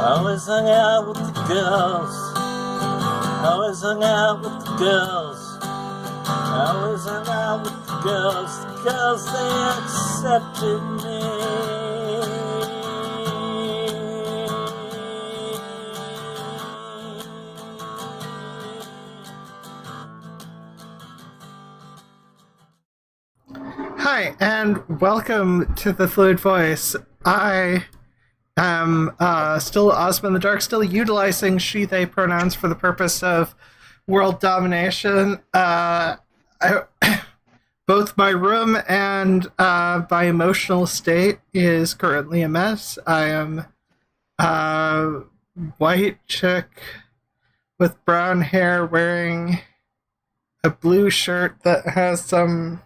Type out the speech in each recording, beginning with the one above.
Always hung out with the girls. Always hung out with the girls. Always hung out with the girls because they accepted me. Hi, and welcome to the Fluid Voice. I am still Ozma In The Dark, still utilizing she, they pronouns for the purpose of world domination. Both my room and my emotional state is currently a mess. I am a white chick with brown hair wearing a blue shirt that has some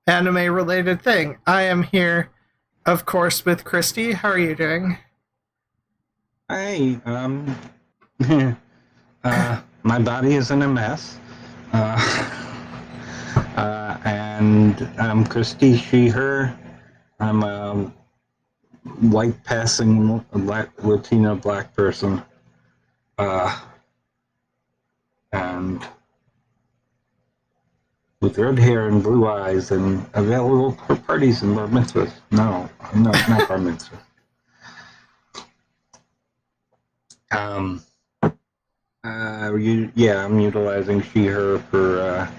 anime-related thing. I am here, of course, with Christy. How are you doing? Hi, my body is in a mess. And I'm Christy, she, her. I'm a white passing Latino black person. And with red hair and blue eyes and available for parties and bar mitzvahs. No, not bar mitzvahs. I'm utilizing she, her for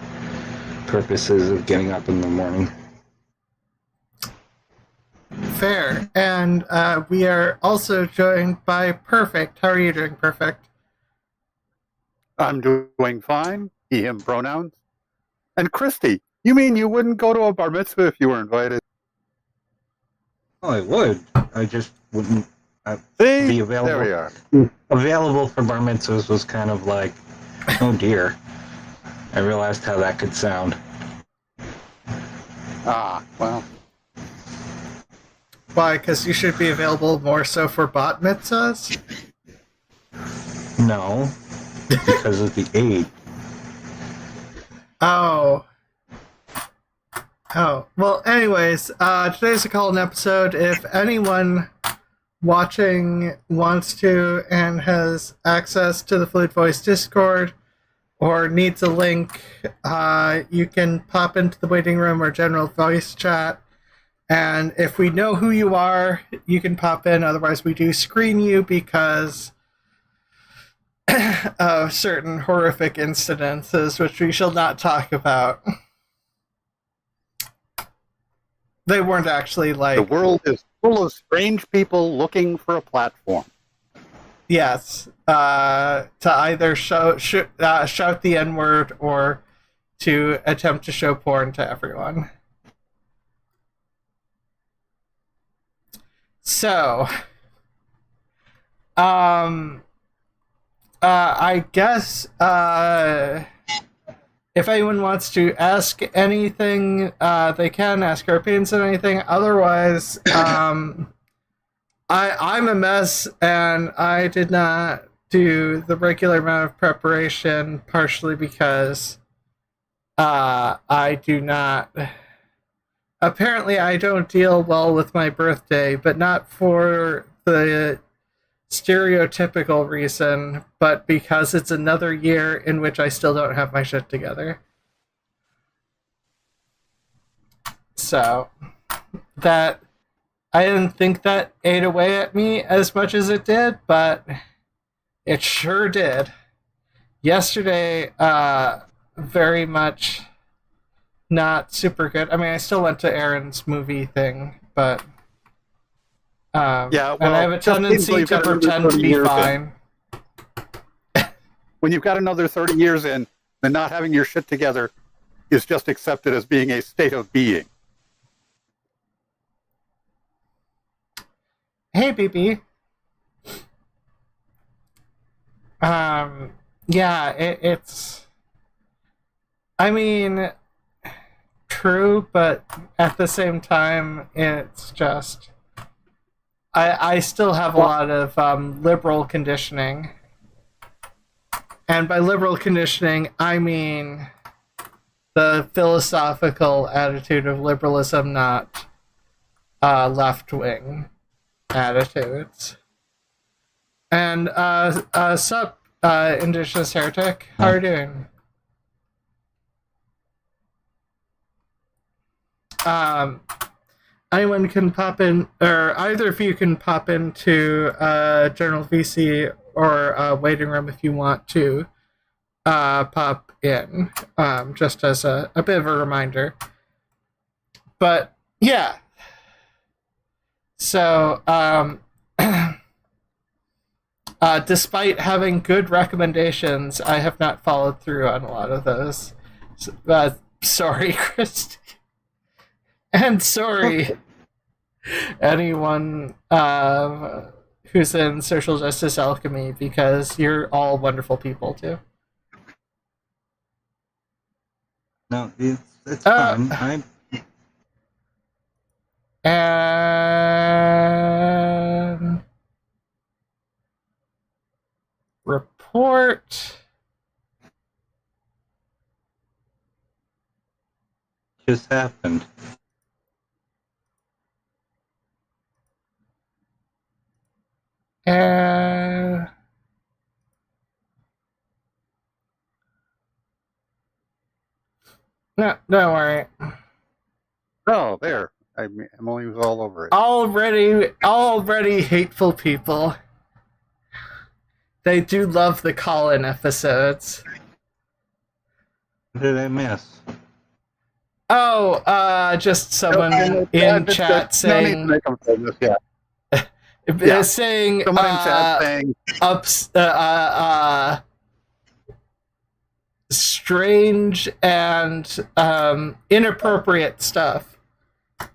purposes of getting up in the morning. Fair. And we are also joined by Perfict. How are you doing, Perfict? I'm doing fine. He, him pronouns. And Christy, you mean you wouldn't go to a bar mitzvah if you were invited? Oh, I would. I just wouldn't See? be available. There we are. Available for bar mitzvahs was kind of like, oh dear. I realized how that could sound. Ah, well. Why? Because you should be available more so for bat mitzvahs? No, because of the age. Oh. Well, anyways, today's a call-in episode. If anyone watching wants to and has access to the Fluid Voice Discord or needs a link, you can pop into the waiting room or general voice chat And if we know who you are, you can pop in. Otherwise, we do screen you because of certain horrific incidences, which we shall not talk about. They weren't actually like... The world is full of strange people looking for a platform. Yes, to either shout the N-word or to attempt to show porn to everyone. So, I guess, if anyone wants to ask anything, they can ask our opinions on anything. Otherwise, I'm a mess, and I did not do the regular amount of preparation, partially because I do not... Apparently, I don't deal well with my birthday, but not for the stereotypical reason, but because it's another year in which I still don't have my shit together. So, that... I didn't think that ate away at me as much as it did, but it sure did. Yesterday, very much not super good. I mean, I still went to Aaron's movie thing, but Yeah, well, and I have a tendency to pretend to be fine. When you've got another 30 years in, then not having your shit together is just accepted as being a state of being. Hey, BB. Yeah, it's... I mean, true, but at the same time, it's just... I still have a lot of liberal conditioning. And by liberal conditioning, I mean the philosophical attitude of liberalism, not left-wing attitudes. And sup, Indigenous Heretic, how are you doing? Anyone can pop in, or either of you can pop into General VC or Waiting Room if you want to pop in, just as a bit of a reminder. But yeah, so despite having good recommendations, I have not followed through on a lot of those. Sorry, Christy. And sorry, anyone who's in Social Justice Alchemy, because you're all wonderful people, too. No, it's fine. And... report... just happened. No, don't worry. Oh, there. Emily was all over it. Already hateful people. They do love the call-in episodes. What did I miss? Oh, just someone in chat saying... No need to make them famous, yeah. Saying... Someone in chat saying... strange and inappropriate stuff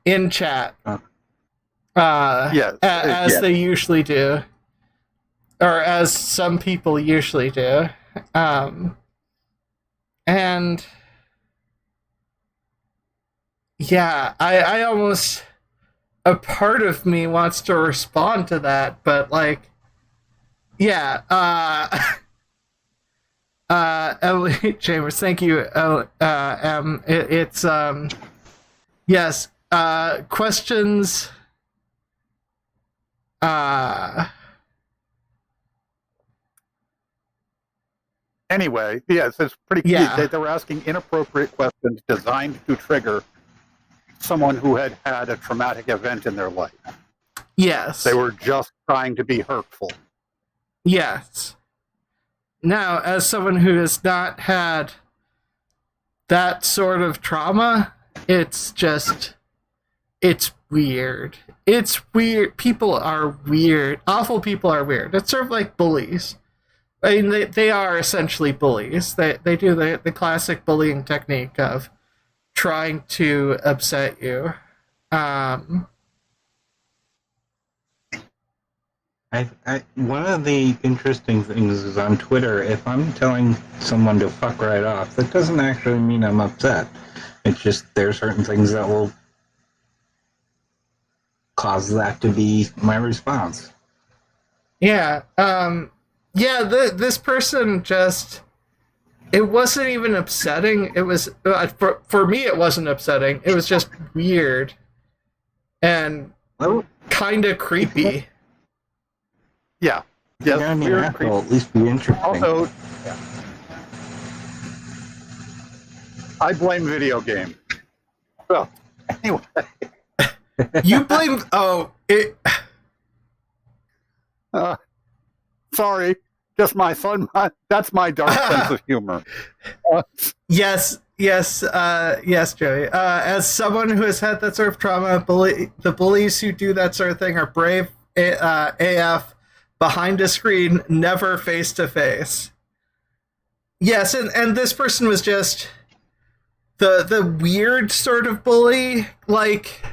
in chat. Yes, as they usually do. Or as some people usually do. And... yeah, I almost... a part of me wants to respond to that, but, like... yeah, Emily Chambers, thank you, it's, yes, questions, Anyway, yes, it's pretty key. Yeah. They were asking inappropriate questions designed to trigger someone who had had a traumatic event in their life. Yes. They were just trying to be hurtful. Yes. Now, as someone who has not had that sort of trauma, it's weird. It's weird. People are weird. Awful people are weird. It's sort of like bullies. I mean, they are essentially bullies. They do the classic bullying technique of trying to upset you. One of the interesting things is on Twitter, if I'm telling someone to fuck right off, that doesn't actually mean I'm upset. It's just there are certain things that will cause that to be my response. Yeah. This person just... It wasn't even upsetting. It was... For me, it wasn't upsetting. It was just weird. And kind of creepy. Yeah. Yes, Yeah, weird, at least be interesting. Also, I blame video games. Well, anyway. You blame... Oh, it... Sorry, just my son. That's my dark sense of humor. Yes, Joey. As someone who has had that sort of trauma, the bullies who do that sort of thing are brave AF, behind a screen, never face to face. Yes, and this person was just the weird sort of bully, like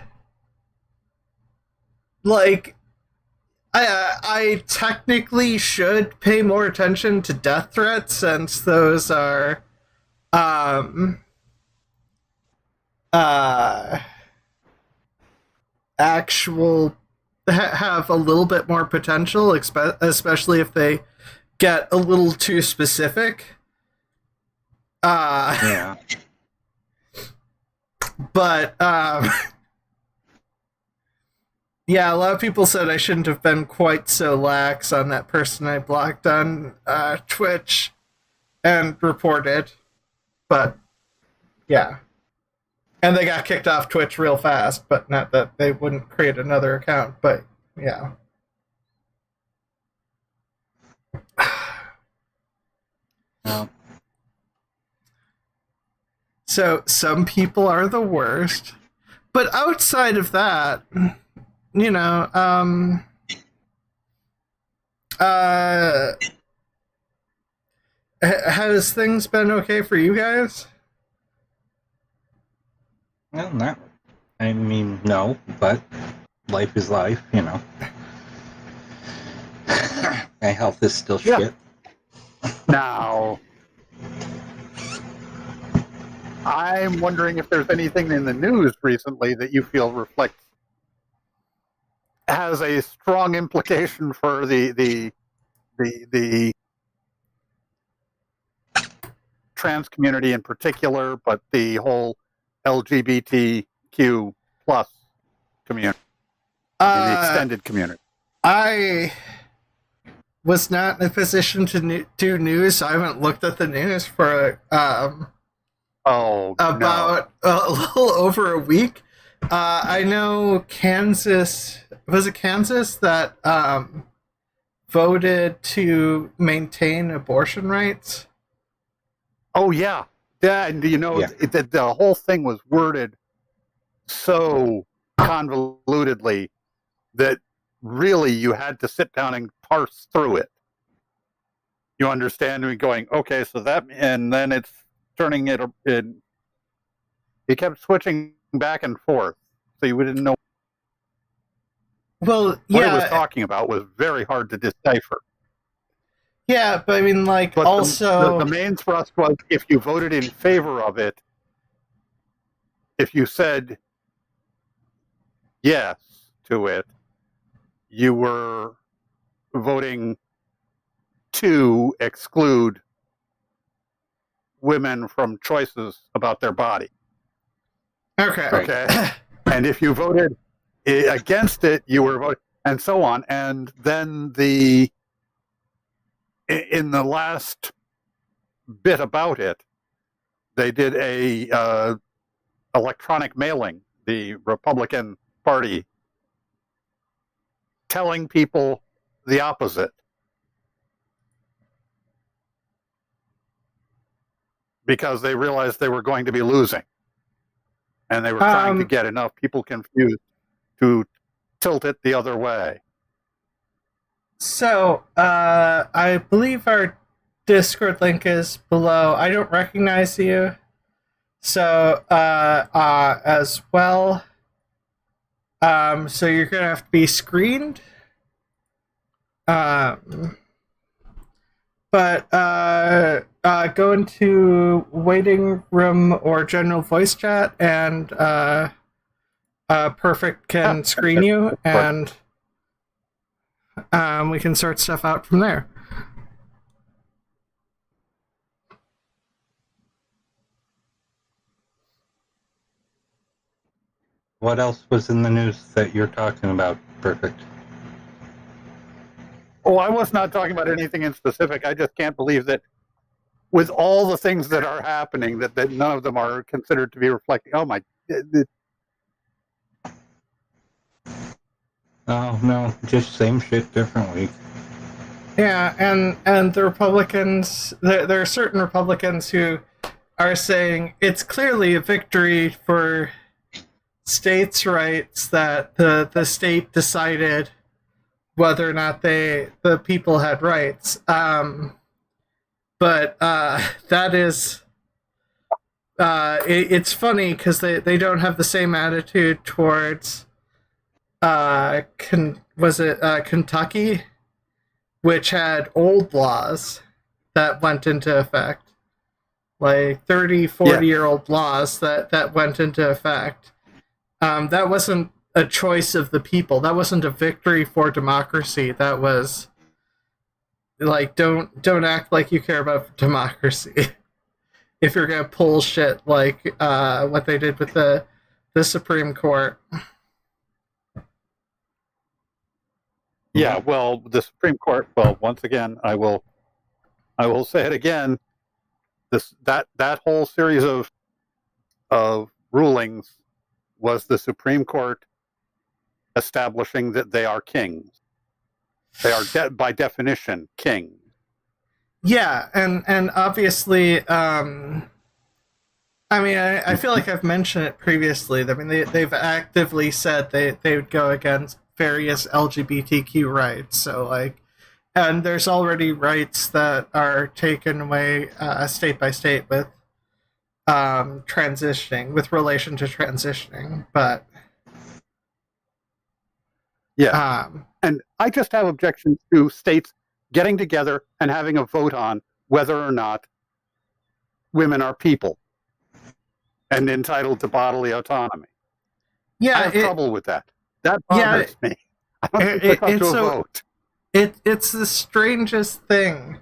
I technically should pay more attention to death threats, since those are actual have a little bit more potential, especially if they get a little too specific. Yeah. But yeah, a lot of people said I shouldn't have been quite so lax on that person I blocked on Twitch and reported. But yeah. And they got kicked off Twitch real fast, but not that they wouldn't create another account, but yeah. No. So some people are the worst. But outside of that, you know, has things been okay for you guys? Well, not. I mean, no, but life is life, you know. My health is still shit. Now, I'm wondering if there's anything in the news recently that you feel has a strong implication for the trans community in particular, but the whole LGBTQ plus community, in the extended community. I was not in a position to do news, so I haven't looked at the news for about a little over a week. I know Kansas, was it Kansas that voted to maintain abortion rights? Oh, yeah. And the whole thing was worded so convolutedly that really you had to sit down and parse through it. You understand me going, okay, so that, and then it's turning it, he kept switching back and forth, so you didn't know what he was talking about. Was very hard to decipher. Yeah, but I mean, like, but also... The main thrust was, if you voted in favor of it, if you said yes to it, you were voting to exclude women from choices about their body. Okay. And if you voted against it, you were voting, and so on. And then in the last bit about it, they did a electronic mailing the Republican Party telling people the opposite. Because they realized they were going to be losing. And they were trying to get enough people confused to tilt it the other way. So, I believe our Discord link is below. I don't recognize you. So, as well. So you're gonna have to be screened. But go into waiting room or general voice chat, and Perfict can screen you, and we can sort stuff out from there. What else was in the news that you're talking about, Perfict? Oh, I was not talking about anything in specific. I just can't believe that with all the things that are happening, that none of them are considered to be reflecting. Oh, my. Oh, no, just same shit, different week. Yeah, and the Republicans, there are certain Republicans who are saying it's clearly a victory for states' rights that the state decided whether or not the people had rights. But that is, it's funny because they don't have the same attitude towards, Kentucky, which had old laws that went into effect, like 30, 40-year-old laws that went into effect. That wasn't a choice of the people. That wasn't a victory for democracy. That was like, don't act like you care about democracy if you're gonna pull shit like what they did with the Supreme Court. Yeah, well, the Supreme Court. Well, once again, I will say it again. That whole series of rulings was the Supreme Court establishing that they are kings. They are, by definition, kings. Yeah, and obviously, I mean, I feel like I've mentioned it previously. I mean, they've actively said they would go against various LGBTQ rights. So, like, and there's already rights that are taken away state by state with transitioning, with relation to transitioning. But yeah, and I just have objections to states getting together and having a vote on whether or not women are people and entitled to bodily autonomy. Yeah, I have trouble with that. That bothers me. I don't think they come to a vote. It's the strangest thing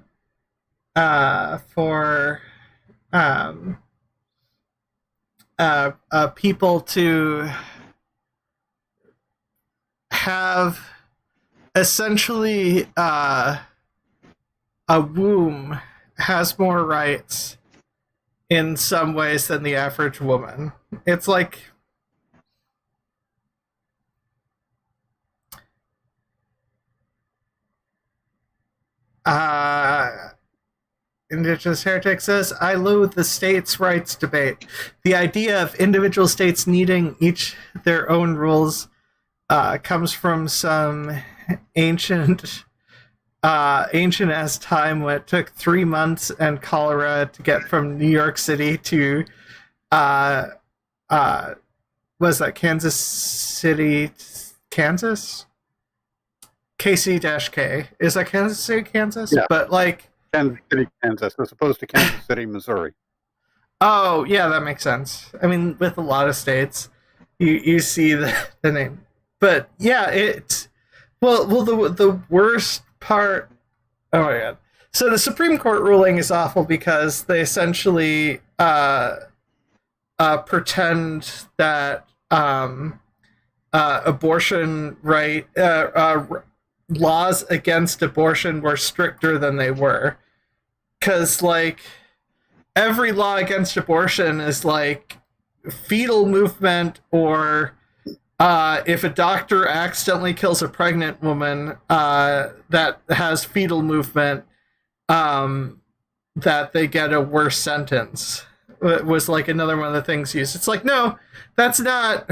for people to have essentially a womb has more rights in some ways than the average woman. It's like Indigenous Heretic says, I loathe the states' rights debate. The idea of individual states needing each their own rules comes from some ancient as time when it took 3 months and cholera to get from New York City to was that Kansas City, Kansas? KC-K. Is that Kansas City, Kansas? Yeah. But like Kansas City, Kansas, as opposed to Kansas City, Missouri. Oh, yeah, that makes sense. I mean, with a lot of states, you see the name. But yeah, it's the worst part. Oh my god! So the Supreme Court ruling is awful because they essentially pretend that abortion laws against abortion were stricter than they were, because like every law against abortion is like fetal movement, or if a doctor accidentally kills a pregnant woman that has fetal movement, that they get a worse sentence. It was like another one of the things used. It's like, no, that's not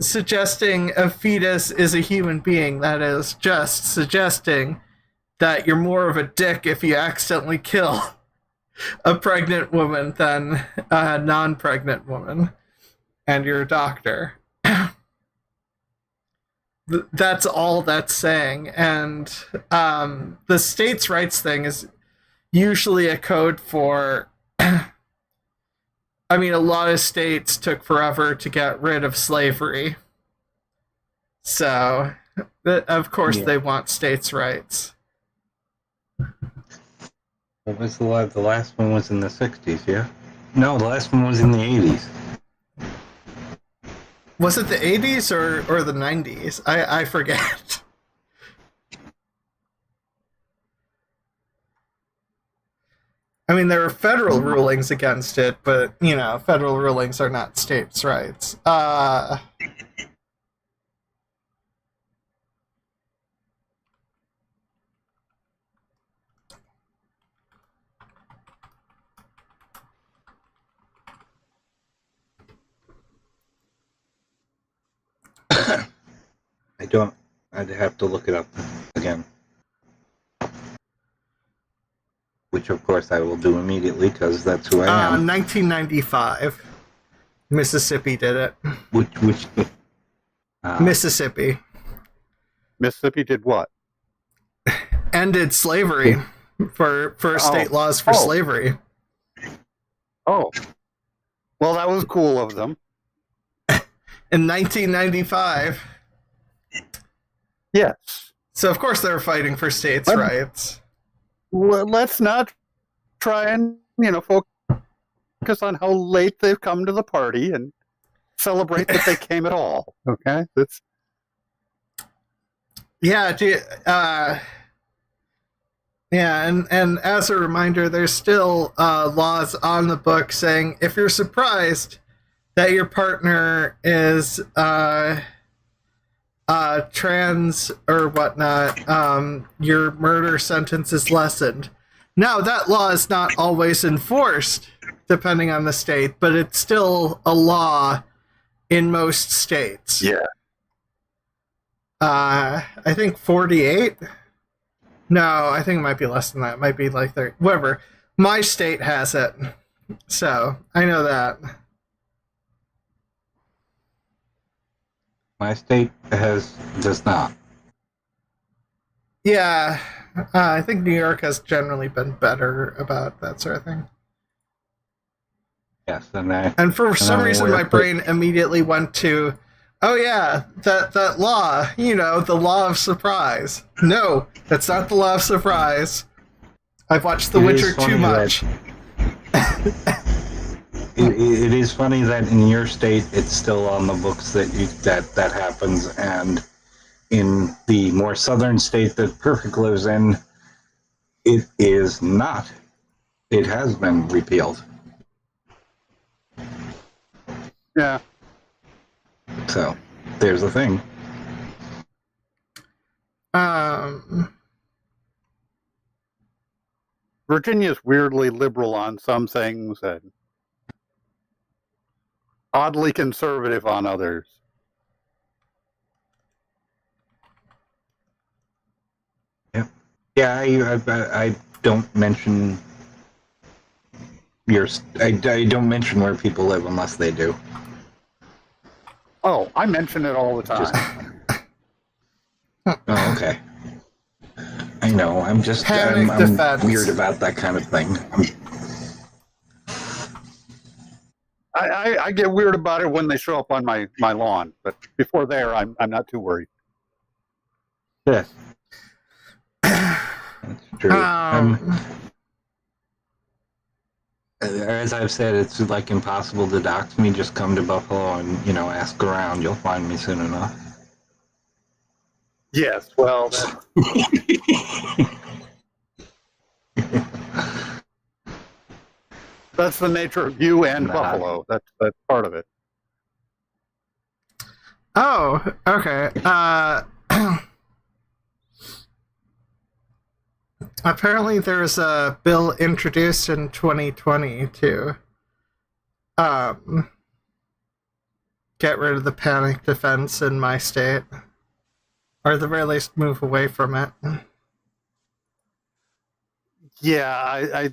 suggesting a fetus is a human being. That is just suggesting that you're more of a dick if you accidentally kill a pregnant woman than a non-pregnant woman, and you're a doctor. That's all that's saying. And the states' rights thing is usually a code for I mean, a lot of states took forever to get rid of slavery. So, of course, they want states' rights. What was the last one was in the 60s, yeah? No, the last one was in the 80s. Was it the 80s or the 90s? I forget. I mean, there are federal rulings against it, but, you know, federal rulings are not states' rights. I'd have to look it up again. Which, of course, I will do immediately, because that's who I am. 1995. Mississippi did it. Which Mississippi. Mississippi did what? Ended slavery for state laws for slavery. Oh. Well, that was cool of them. In 1995. Yes. So, of course, they were fighting for states' rights. Well, let's not try and, focus on how late they've come to the party and celebrate that they came at all. Okay? Yeah, and as a reminder, there's still laws on the book saying if you're surprised that your partner is trans or whatnot, your murder sentence is lessened. Now, that law is not always enforced, depending on the state, but it's still a law in most states. Yeah. I think 48? No, I think it might be less than that. It might be like 30. Whatever. My state has it. So, I know that. My state does not. Yeah, I think New York has generally been better about that sort of thing. Yes, and for some reason, my brain immediately went to, oh yeah, that law, the law of surprise. No, that's not the law of surprise. I've watched The Witcher too much. It is funny that in your state it's still on the books that happens, and in the more southern state that Perfict lives in, it is not. It has been repealed. Yeah. So, there's the thing. Virginia's weirdly liberal on some things and oddly conservative on others. Yeah, I don't mention I don't mention where people live unless they do. Oh, I mention it all the time. Oh, okay. I know. I'm weird about that kind of thing. I get weird about it when they show up on my lawn, but before there, I'm not too worried. Yes. That's true. As I've said, it's like impossible to dox me. Just come to Buffalo and, ask around. You'll find me soon enough. Yes, well... That's the nature of you and Nah. Buffalo. That's part of it. Oh, okay. Apparently there was a bill introduced in 2020 to get rid of the panic defense in my state. Or at the very least move away from it. Yeah,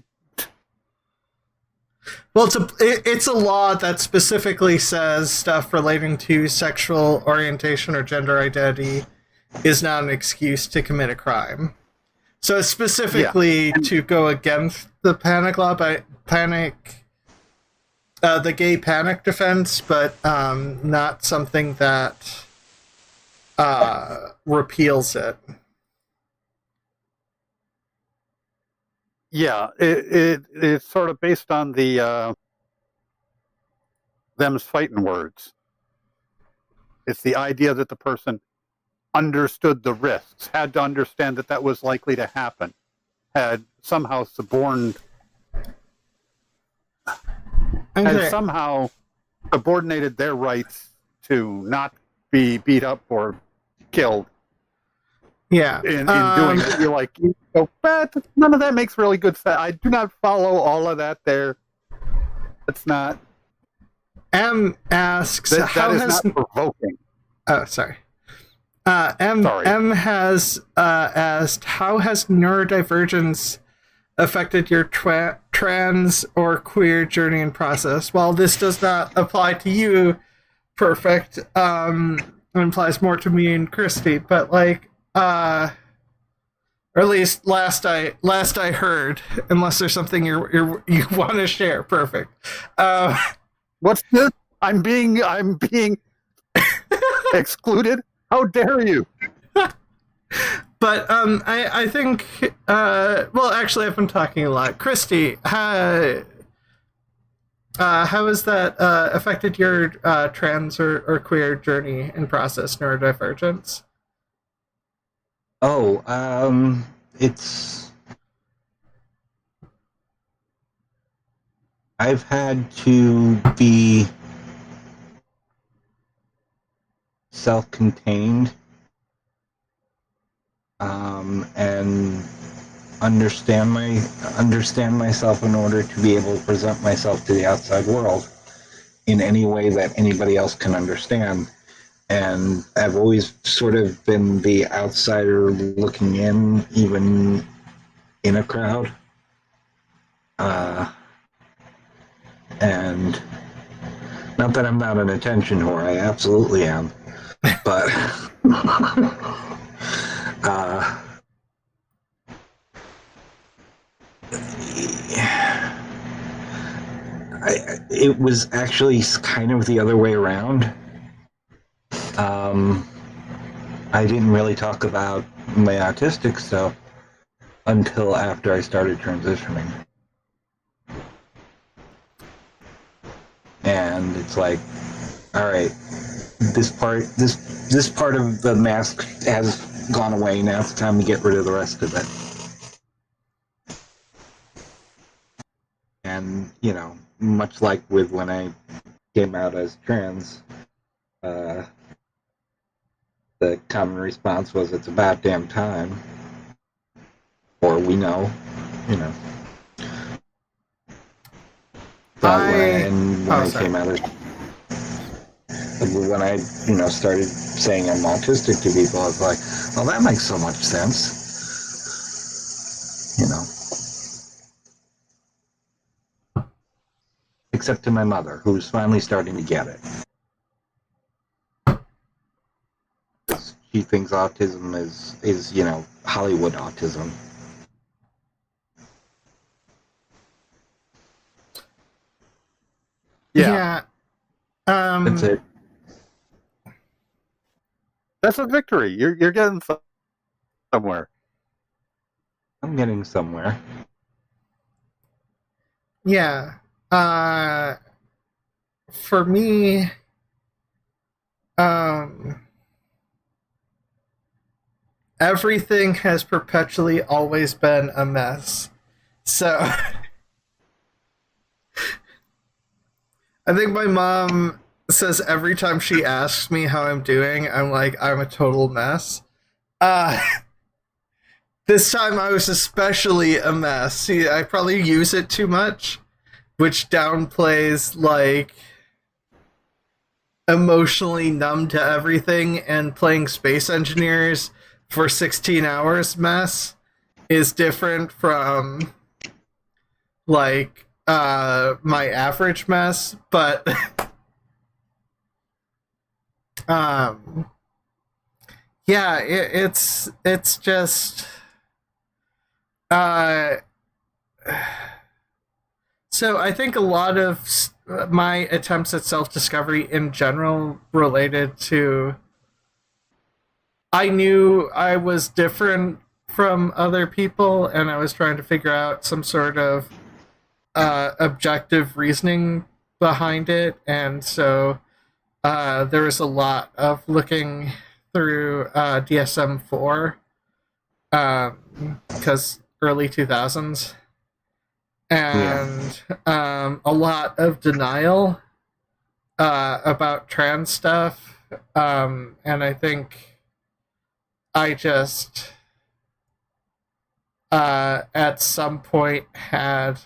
Well, it's a law that specifically says stuff relating to sexual orientation or gender identity is not an excuse to commit a crime. So it's specifically to go against the panic law, by the gay panic defense, but not something that repeals it. Yeah, it's sort of based on the them's fighting words. It's the idea that the person understood the risks, had to understand that was likely to happen, had somehow somehow subordinated their rights to not be beat up or killed. Yeah. In doing it, you're like, none of that makes really good sense. I do not follow all of that there. It's not. M asks, that is not provoking. Oh, sorry. M has asked, how has neurodivergence affected your trans or queer journey and process? While this does not apply to you, Perfict, it implies more to me and Christy, but like, or at least last I heard, unless there's something you want to share, Perfict. What's this? I'm being excluded. How dare you? But I think well, actually, I've been talking a lot. Christy, how has that affected your trans or queer journey and process, neurodivergence? Oh, I've had to be self-contained and understand myself in order to be able to present myself to the outside world in any way that anybody else can understand. And I've always sort of been the outsider looking in, even in a crowd. And not that I'm not an attention whore, I absolutely am. But it was actually kind of the other way around. I didn't really talk about my autistic stuff until after I started transitioning. And it's like, all right, this part of the mask has gone away. Now it's time to get rid of the rest of it. And, you know, much like with when I came out as trans, the common response was, it's about damn time. Or we know, you know. But when I came out when I, started saying I'm autistic to people, I was like, well, that makes so much sense. Except to my mother, who's finally starting to get it. She thinks autism is Hollywood autism. Yeah. That's it. That's a victory. You're getting somewhere. I'm getting somewhere. Yeah. For me, everything has perpetually always been a mess. So I think my mom says every time she asks me how I'm doing, I'm like, I'm a total mess. Uh, this time I was especially a mess. See, I probably use it too much, which downplays, like, emotionally numb to everything, and playing Space Engineers for 16 hours mess is different from, like, my average mess, but yeah, it's just uh so I think a lot of my attempts at self-discovery in general related to, I knew I was different from other people, and I was trying to figure out some sort of objective reasoning behind it, and so there was a lot of looking through DSM-4, because early 2000s, and a lot of denial about trans stuff, and I think I just at some point had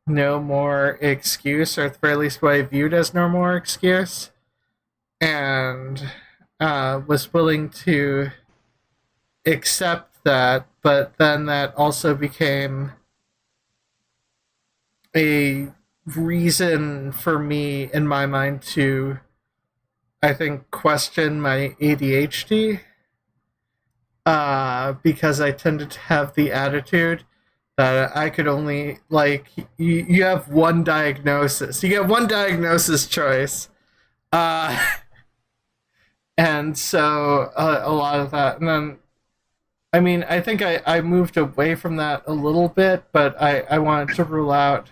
no more excuse, or at the very least what I viewed as no more excuse, and was willing to accept that, but then that also became a reason for me, in my mind, to, I think, question my ADHD, because I tended to have the attitude that I could only, like, you have one diagnosis. You get one diagnosis choice. And so a lot of that. And then, I mean, I think I moved away from that a little bit, but I wanted to rule out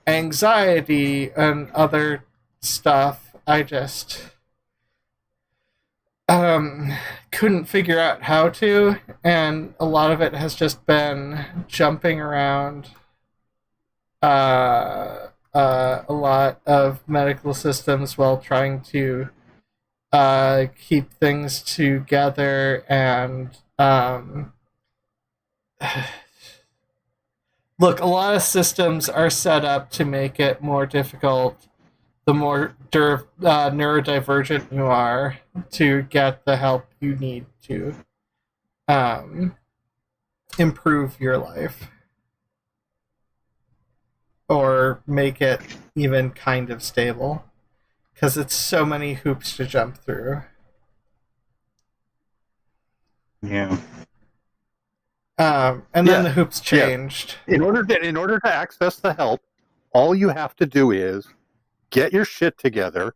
anxiety and other stuff. I just couldn't figure out how to, and a lot of it has just been jumping around a lot of medical systems while trying to keep things together, and look, a lot of systems are set up to make it more difficult the more neurodivergent you are to get the help you need to improve your life, or make it even kind of stable, because it's so many hoops to jump through. Yeah. And then the hoops changed. In order to access the help, all you have to do is get your shit together,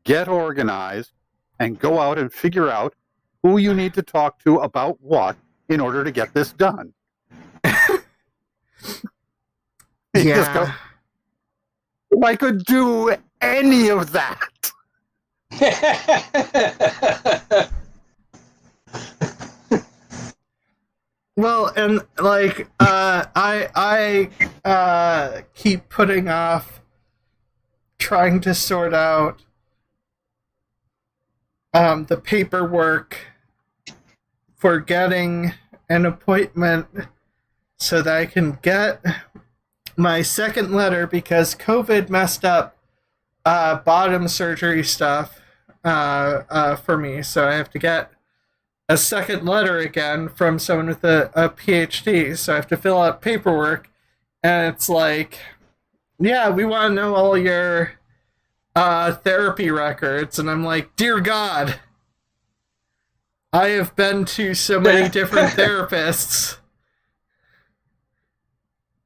get organized, and go out and figure out who you need to talk to about what in order to get this done. Just go, if I could do any of that. Well, and like I keep putting off trying to sort out the paperwork for getting an appointment so that I can get my second letter, because COVID messed up bottom surgery stuff for me, so I have to get a second letter again from someone with a PhD, so I have to fill out paperwork, and it's like, yeah, we want to know all your therapy records, and I'm like, dear God, I have been to so many different therapists,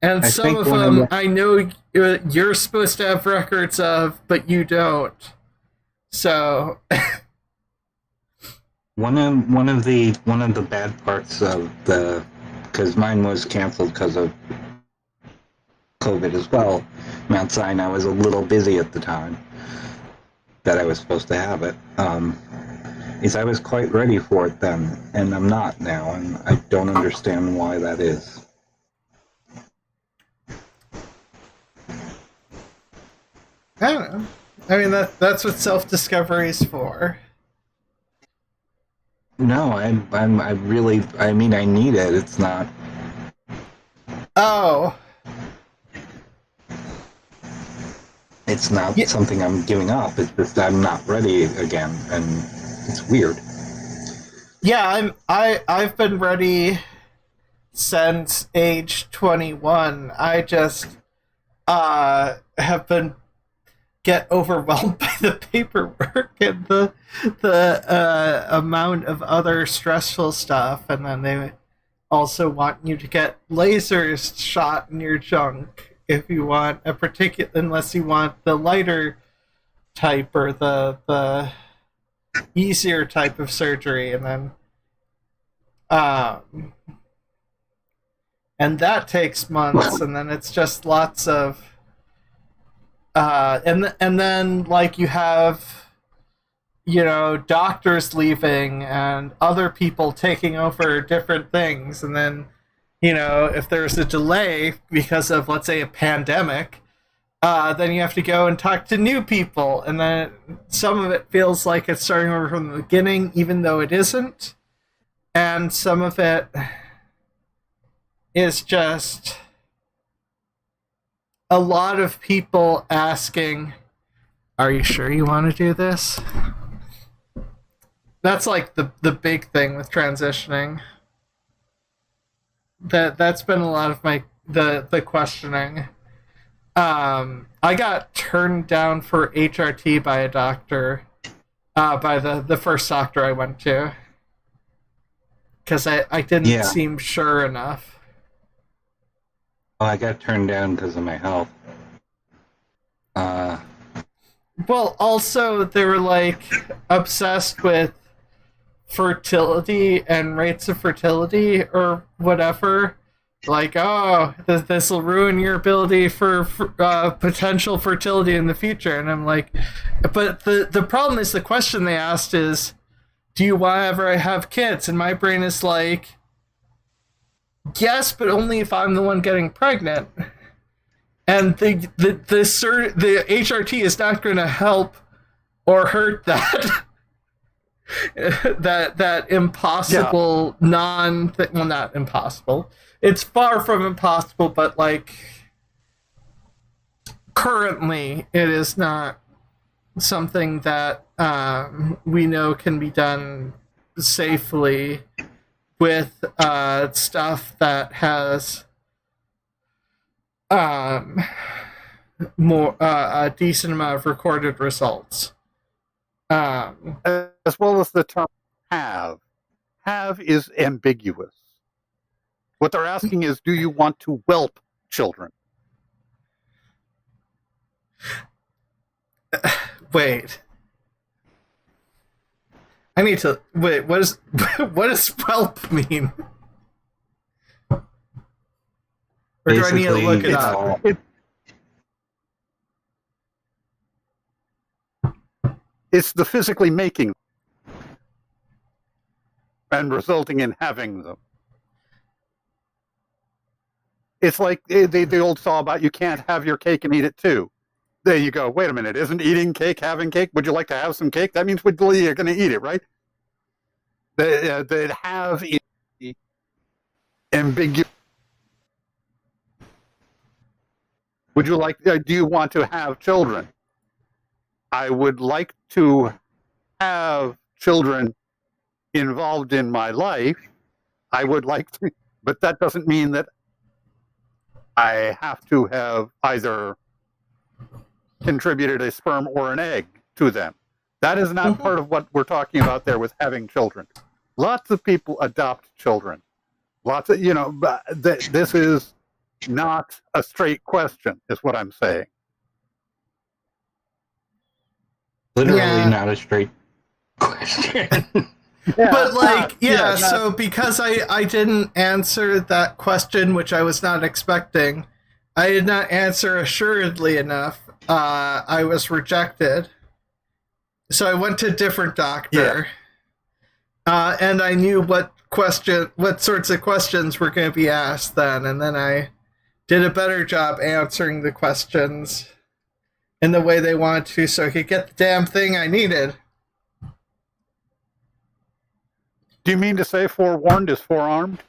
and some of them I know you're supposed to have records of, but you don't. So one of the bad parts of the, because mine was canceled because of COVID as well, Mount Sinai was a little busy at the time that I was supposed to have it, is I was quite ready for it then, and I'm not now, and I don't understand why that is. I don't know. I mean, that's what self-discovery is for. No, I really, I mean, I need it. It's not. Oh. It's not Yeah. something I'm giving up. It's just I'm not ready again, and it's weird. Yeah, I've been ready since age 21. I just have been get overwhelmed by the paperwork and the amount of other stressful stuff, and then they also want you to get lasers shot in your junk if you want a particular, unless you want the lighter type or the easier type of surgery, and then and that takes months, and then it's just lots of and then like you have, you know, doctors leaving and other people taking over different things, and then, you know, if there's a delay because of, let's say, a pandemic, then you have to go and talk to new people, and then some of it feels like it's starting over from the beginning, even though it isn't, and some of it is just a lot of people asking, "Are you sure you want to do this?" That's like the big thing with transitioning. That's been a lot of my the questioning. I got turned down for HRT by a doctor, by the first doctor I went to, because I didn't seem sure enough. Well, I got turned down because of my health. Well, also they were like obsessed with fertility and rates of fertility or whatever. Like, oh, this will ruin your ability for potential fertility in the future. And I'm like, but the problem is, the question they asked is, do you want to ever have kids? And my brain is like, yes, but only if I'm the one getting pregnant. And the HRT is not going to help or hurt that. that impossible well, not impossible. It's far from impossible, but like currently it is not something that we know can be done safely with stuff that has more a decent amount of recorded results. As well as the term have. Have is ambiguous. What they're asking is, do you want to whelp children? Wait. I need to wait. What does whelp mean? Or do I need to look it up? It's the physically making and resulting in having them. It's like the old saw about you can't have your cake and eat it too. There you go. Wait a minute. Isn't eating cake having cake? Would you like to have some cake? That means you're going to eat it, right? The have is ambiguous. Would you like? Do you want to have children? I would like to have children involved in my life. I would like to, but that doesn't mean that I have to have either contributed a sperm or an egg to them. That is not part of what we're talking about there with having children. Lots of people adopt children. Lots of, this is not a straight question, is what I'm saying. Literally not a straight question. But like, so because I didn't answer that question, which I was not expecting, I did not answer assuredly enough. I was rejected. So I went to a different doctor. Yeah. And I knew what sorts of questions were going to be asked then, and then I did a better job answering the questions in the way they wanted to so I could get the damn thing I needed. Do you mean to say forewarned is forearmed?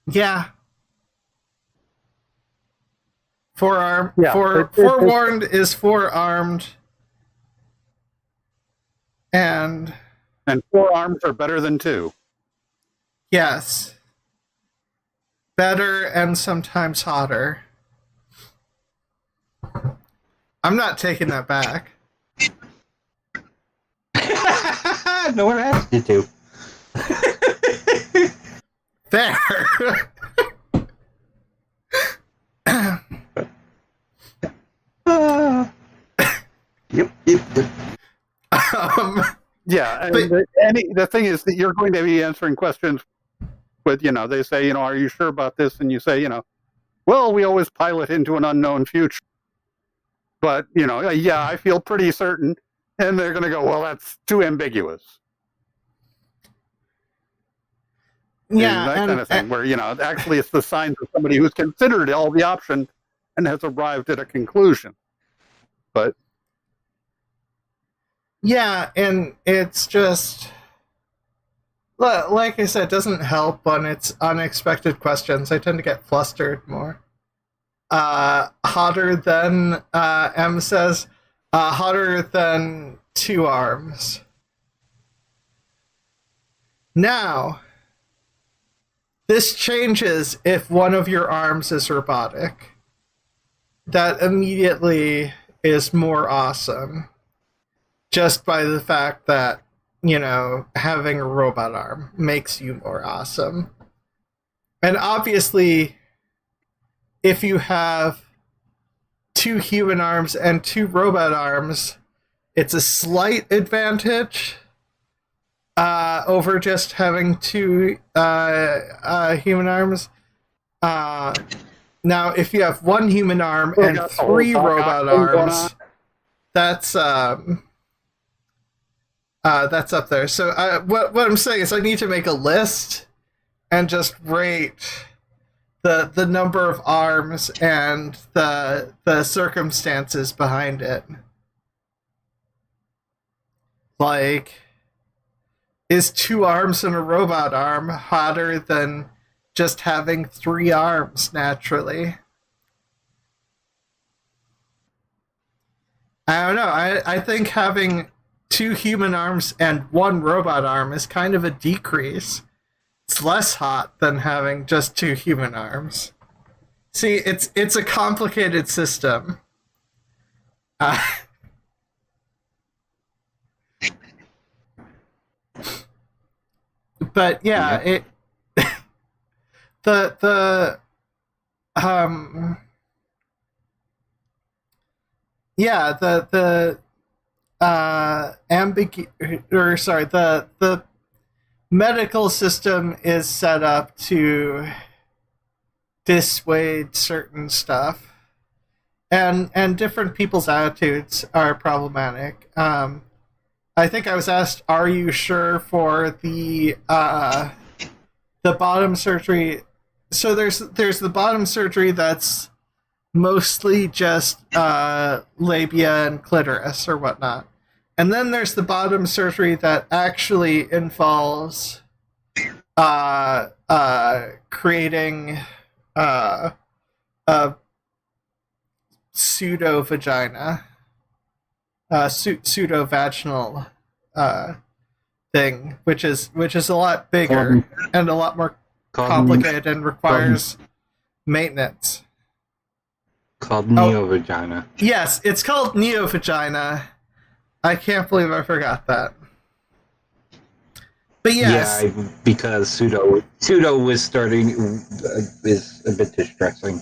Yeah. Forewarned is forearmed. And forearms are better than two. Yes. Better and sometimes hotter. I'm not taking that back. No one asked you to. Fair. Yep. Yeah, and the thing is that you're going to be answering questions with, they say, are you sure about this? And you say, well, we always pilot into an unknown future. But, yeah, I feel pretty certain. And they're going to go, well, that's too ambiguous. Yeah. And that kind of thing, where, actually it's the signs of somebody who's considered all the options and has arrived at a conclusion. But yeah, and it's just, like I said, it doesn't help when it's unexpected questions. I tend to get flustered more. Hotter than, M says, hotter than two arms. Now, this changes if one of your arms is robotic. That immediately is more awesome. Just by the fact that, having a robot arm makes you more awesome. And obviously, if you have two human arms and two robot arms, it's a slight advantage over just having two human arms. Now, if you have one human arm and three robot arms, that's up there. So what I'm saying is I need to make a list and just rate the number of arms and the circumstances behind it. Like, is two arms and a robot arm hotter than just having three arms naturally? I don't know. I think having two human arms and one robot arm is kind of a decrease. It's less hot than having just two human arms. See, it's a complicated system. But yeah, it the medical system is set up to dissuade certain stuff, and different people's attitudes are problematic. I think I was asked, "Are you sure for the bottom surgery?" So there's the bottom surgery that's mostly just labia and clitoris or whatnot. And then there's the bottom surgery that actually involves creating a pseudo vagina, pseudo vaginal thing, which is a lot bigger and a lot more complicated and requires maintenance. Called neovagina. Yes, it's called neovagina. I can't believe I forgot that. But yes. Yeah, because pseudo was starting is a bit distressing.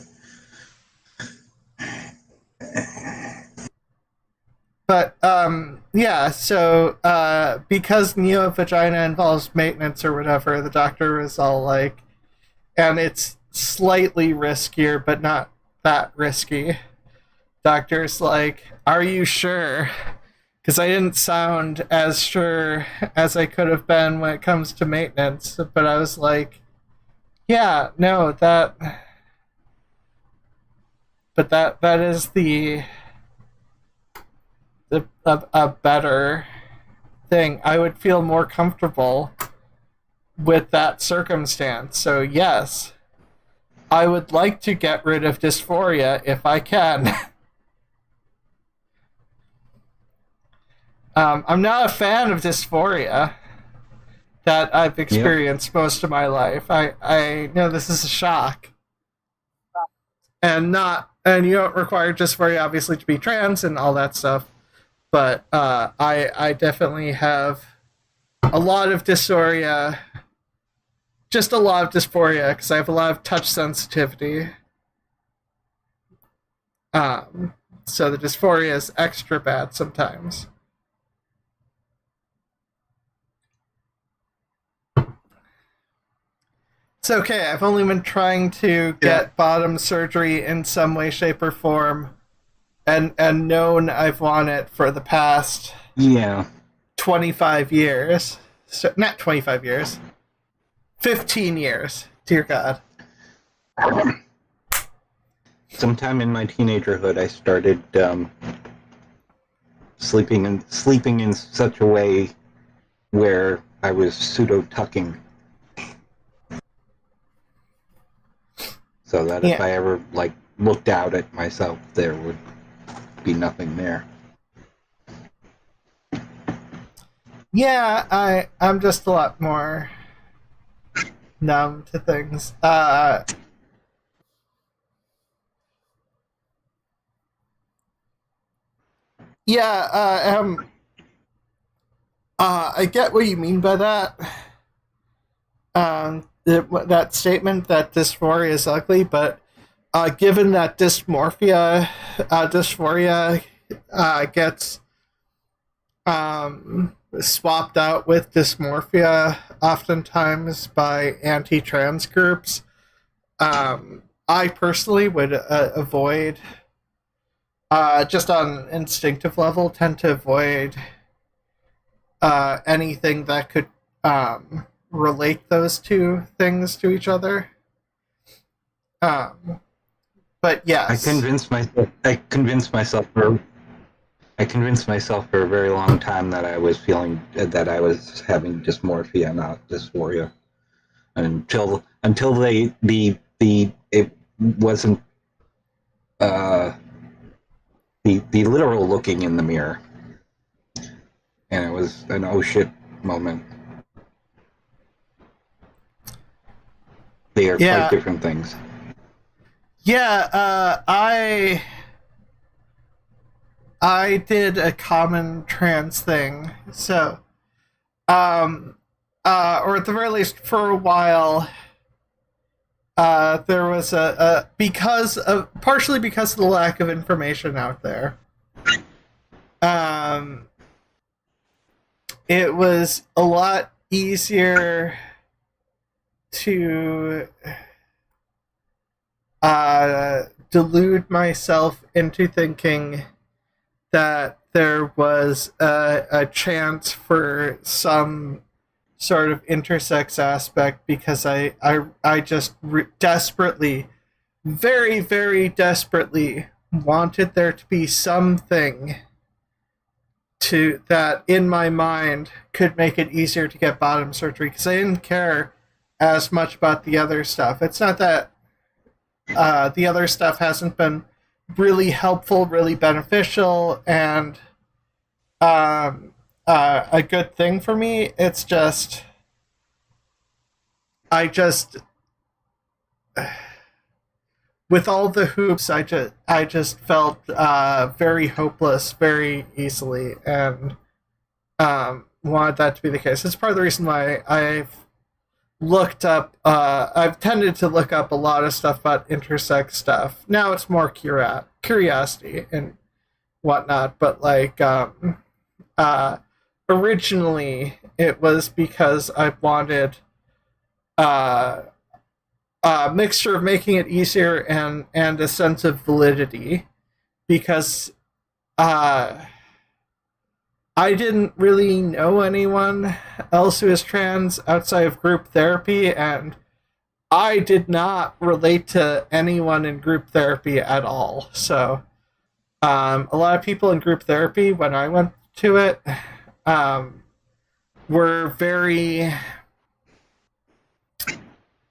But yeah, so because neovagina involves maintenance or whatever, the doctor is all like, and it's slightly riskier, but not that risky. Doctor's like, "Are you sure?" Because I didn't sound as sure as I could have been when it comes to maintenance, but I was like, "Yeah, no, that but that is a better thing. I would feel more comfortable with that circumstance. So yes, I would like to get rid of dysphoria if I can. I'm not a fan of dysphoria that I've experienced most of my life. I know this is a shock. And you don't require dysphoria obviously to be trans and all that stuff. But I definitely have a lot of dysphoria. Just a lot of dysphoria because I have a lot of touch sensitivity. So the dysphoria is extra bad sometimes. It's okay. I've only been trying to get bottom surgery in some way, shape, or form, and known I've wanted it for the past 25 years. So, not 25 years. 15 years. Dear God. Sometime in my teenagerhood, I started sleeping in such a way where I was pseudo tucking. So that if I ever looked out at myself, there would be nothing there. Yeah, I'm just a lot more numb to things. I get what you mean by that. That statement that dysphoria is ugly, but given that dysphoria gets swapped out with dysmorphia oftentimes by anti-trans groups, I personally would avoid, just on an instinctive level, tend to avoid anything that could relate those two things to each other. But yes, I convinced myself for a very long time that I was having dysmorphia, not dysphoria, until it wasn't the literal looking in the mirror, and it was an oh shit moment. They are quite different things. Yeah, I did a common trans thing, so, or at the very least for a while, there was partially because of the lack of information out there, it was a lot easier to delude myself into thinking that there was a chance for some sort of intersex aspect because I just desperately, very, very desperately wanted there to be something that in my mind could make it easier to get bottom surgery because I didn't care as much about the other stuff. It's not that the other stuff hasn't been really helpful, really beneficial, and a good thing for me. It's just, with all the hoops, I just felt very hopeless very easily, and wanted that to be the case. It's part of the reason why I've tended to look up a lot of stuff about intersex stuff. Now it's more curiosity and whatnot, but originally it was because I wanted a mixture of making it easier and a sense of validity, because I didn't really know anyone else who is trans outside of group therapy, and I did not relate to anyone in group therapy at all. So a lot of people in group therapy, when I went to it, were very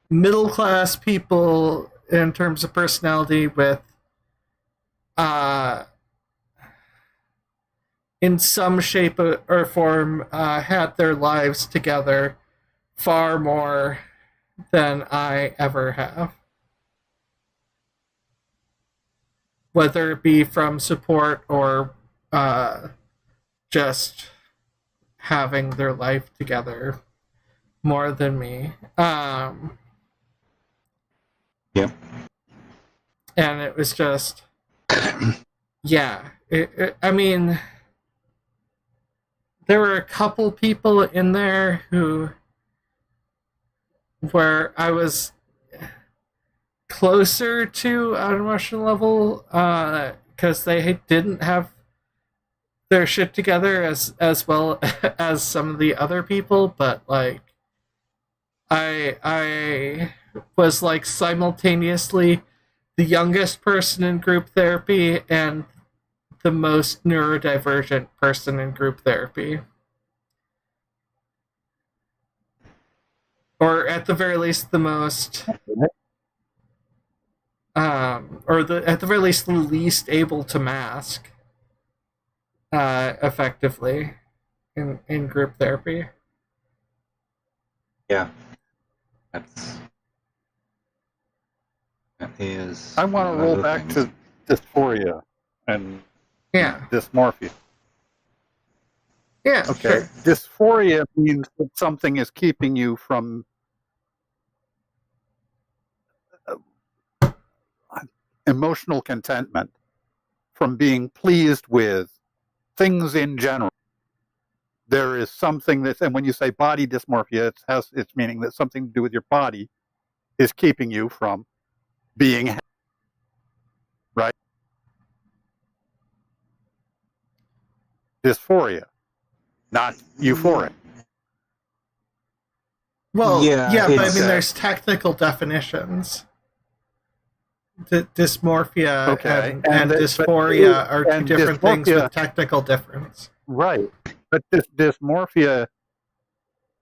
middle class people in terms of personality, with in some shape or form had their lives together far more than I ever have. Whether it be from support or just having their life together more than me. Yep. And it was just, yeah. I mean, there were a couple people in there where I was closer to an emotional level because they didn't have their shit together as well as some of the other people, but like I was like simultaneously the youngest person in group therapy and the most neurodivergent person in group therapy. Or at the very least the most at the very least the least able to mask effectively in group therapy. Yeah. That is. I want to roll back to dysphoria and dysmorphia. Yeah. Okay. Sure. Dysphoria means that something is keeping you from emotional contentment, from being pleased with things in general. There is something that's, and when you say body dysmorphia, it's meaning that something to do with your body is keeping you from being happy, right? Dysphoria, not euphoric. Well, Yeah, but I mean, there's technical definitions. Dysmorphia and dysphoria are two different things with technical difference. Right. But this dysmorphia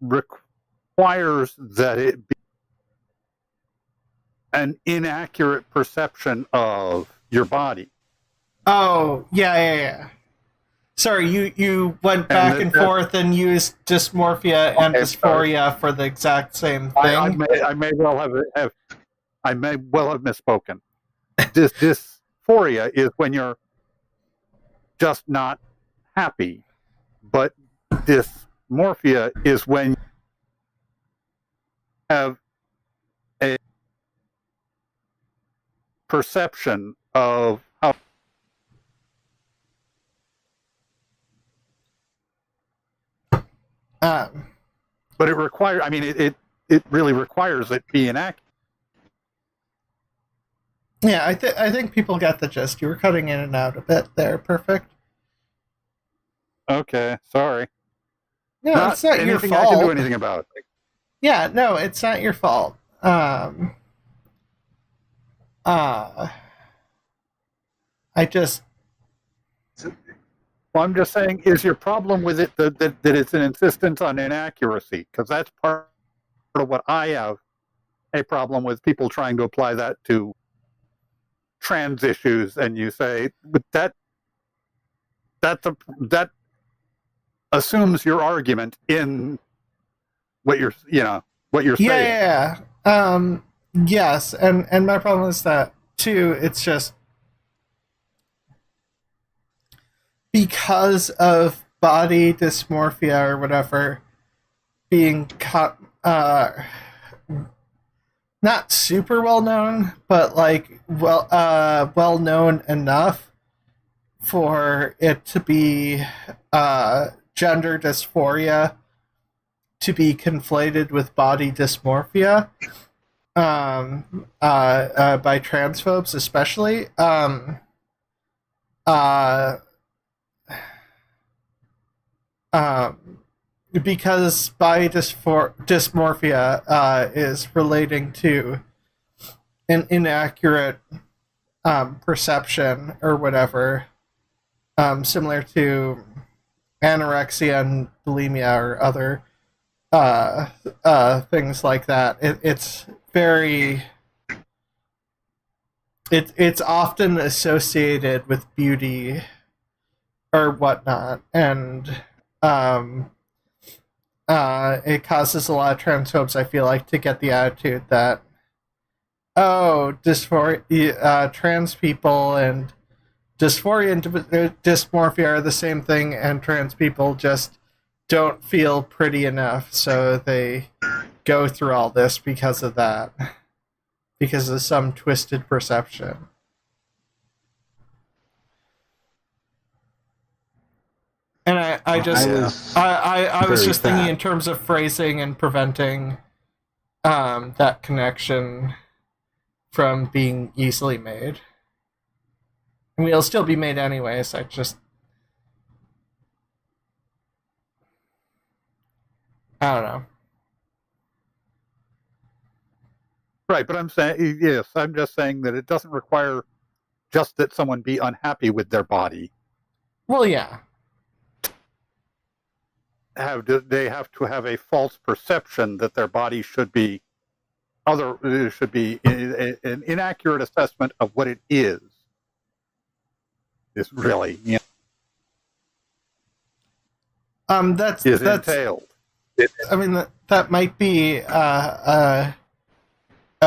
requires that it be an inaccurate perception of your body. Oh, yeah. Sorry, you went back and forth and used dysmorphia and dysphoria for the exact same thing. I may well have misspoken. Dysphoria is when you're just not happy, but dysmorphia is when you have a perception of how. But it requires. I mean, it really requires it be inaccurate. Yeah, I think people got the gist. You were cutting in and out a bit there. Perfect. Okay, sorry. No, it's not your fault. I can do anything about it. Yeah, no, it's not your fault. I just. Well, I'm just saying, is your problem with it that it's an insistence on inaccuracy? Because that's part of what I have a problem with, people trying to apply that to trans issues, and you say, but that assumes your argument in what you're saying. Yeah. Yes, and my problem is that too. It's just because of body dysmorphia or whatever being not super well known, but like well known enough for it to be gender dysphoria to be conflated with body dysmorphia by transphobes especially. because body dysmorphia is relating to an inaccurate perception or whatever, similar to anorexia and bulimia or other things like that. It's often associated with beauty or whatnot, and it causes a lot of transphobes, I feel like, to get the attitude that, oh, trans people and dysphoria and dysmorphia are the same thing, and trans people just don't feel pretty enough, so they go through all this because of that, because of some twisted perception. And I was just thinking in terms of phrasing and preventing that connection from being easily made. I mean, it'll still be made anyways. I don't know. Right, but I'm saying, yes, I'm just saying that it doesn't require just that someone be unhappy with their body. Well, yeah. They have to have a false perception that their body should be an inaccurate assessment of what it is. It's really, that's entailed. I mean, that might be a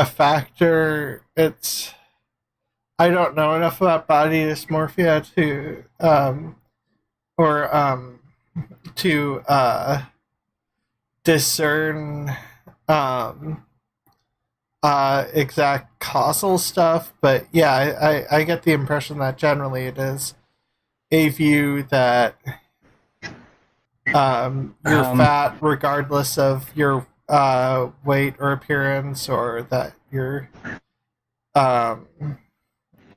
factor. I don't know enough about body dysmorphia to discern exact causal stuff, but yeah, I get the impression that generally it is a view that you're fat regardless of your weight or appearance, or that your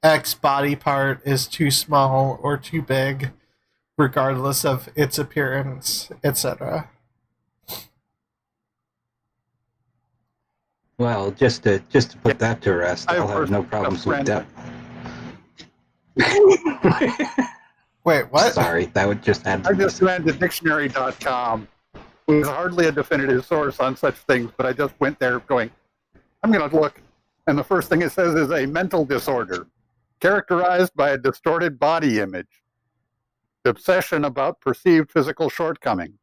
X body part is too small or too big regardless of its appearance, etc. Well, just to put that to rest, I'll have no problems with depth. Wait, what? Sorry, that would just add. I just ran to dictionary.com. It was hardly a definitive source on such things, but I just went there going, I'm going to look, and the first thing it says is a mental disorder characterized by a distorted body image, obsession about perceived physical shortcoming.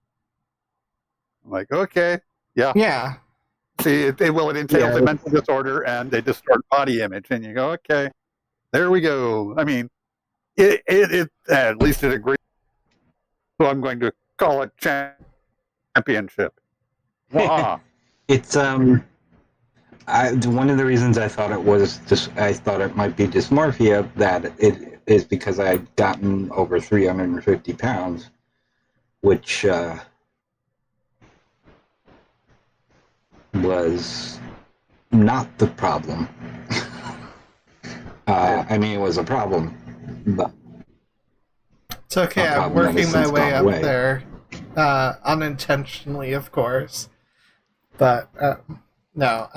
I'm like, okay, yeah. Yeah. See, it entails a mental disorder and a distorted body image, and you go, okay, there we go. I mean, it at least it agrees. So I'm going to call it championship. Wow. It's one of the reasons I thought it might be dysmorphia, that it is because I had gotten over 350 pounds, which was not the problem. I mean, it was a problem, but it's okay. I'm working my way up there, unintentionally, of course. But no,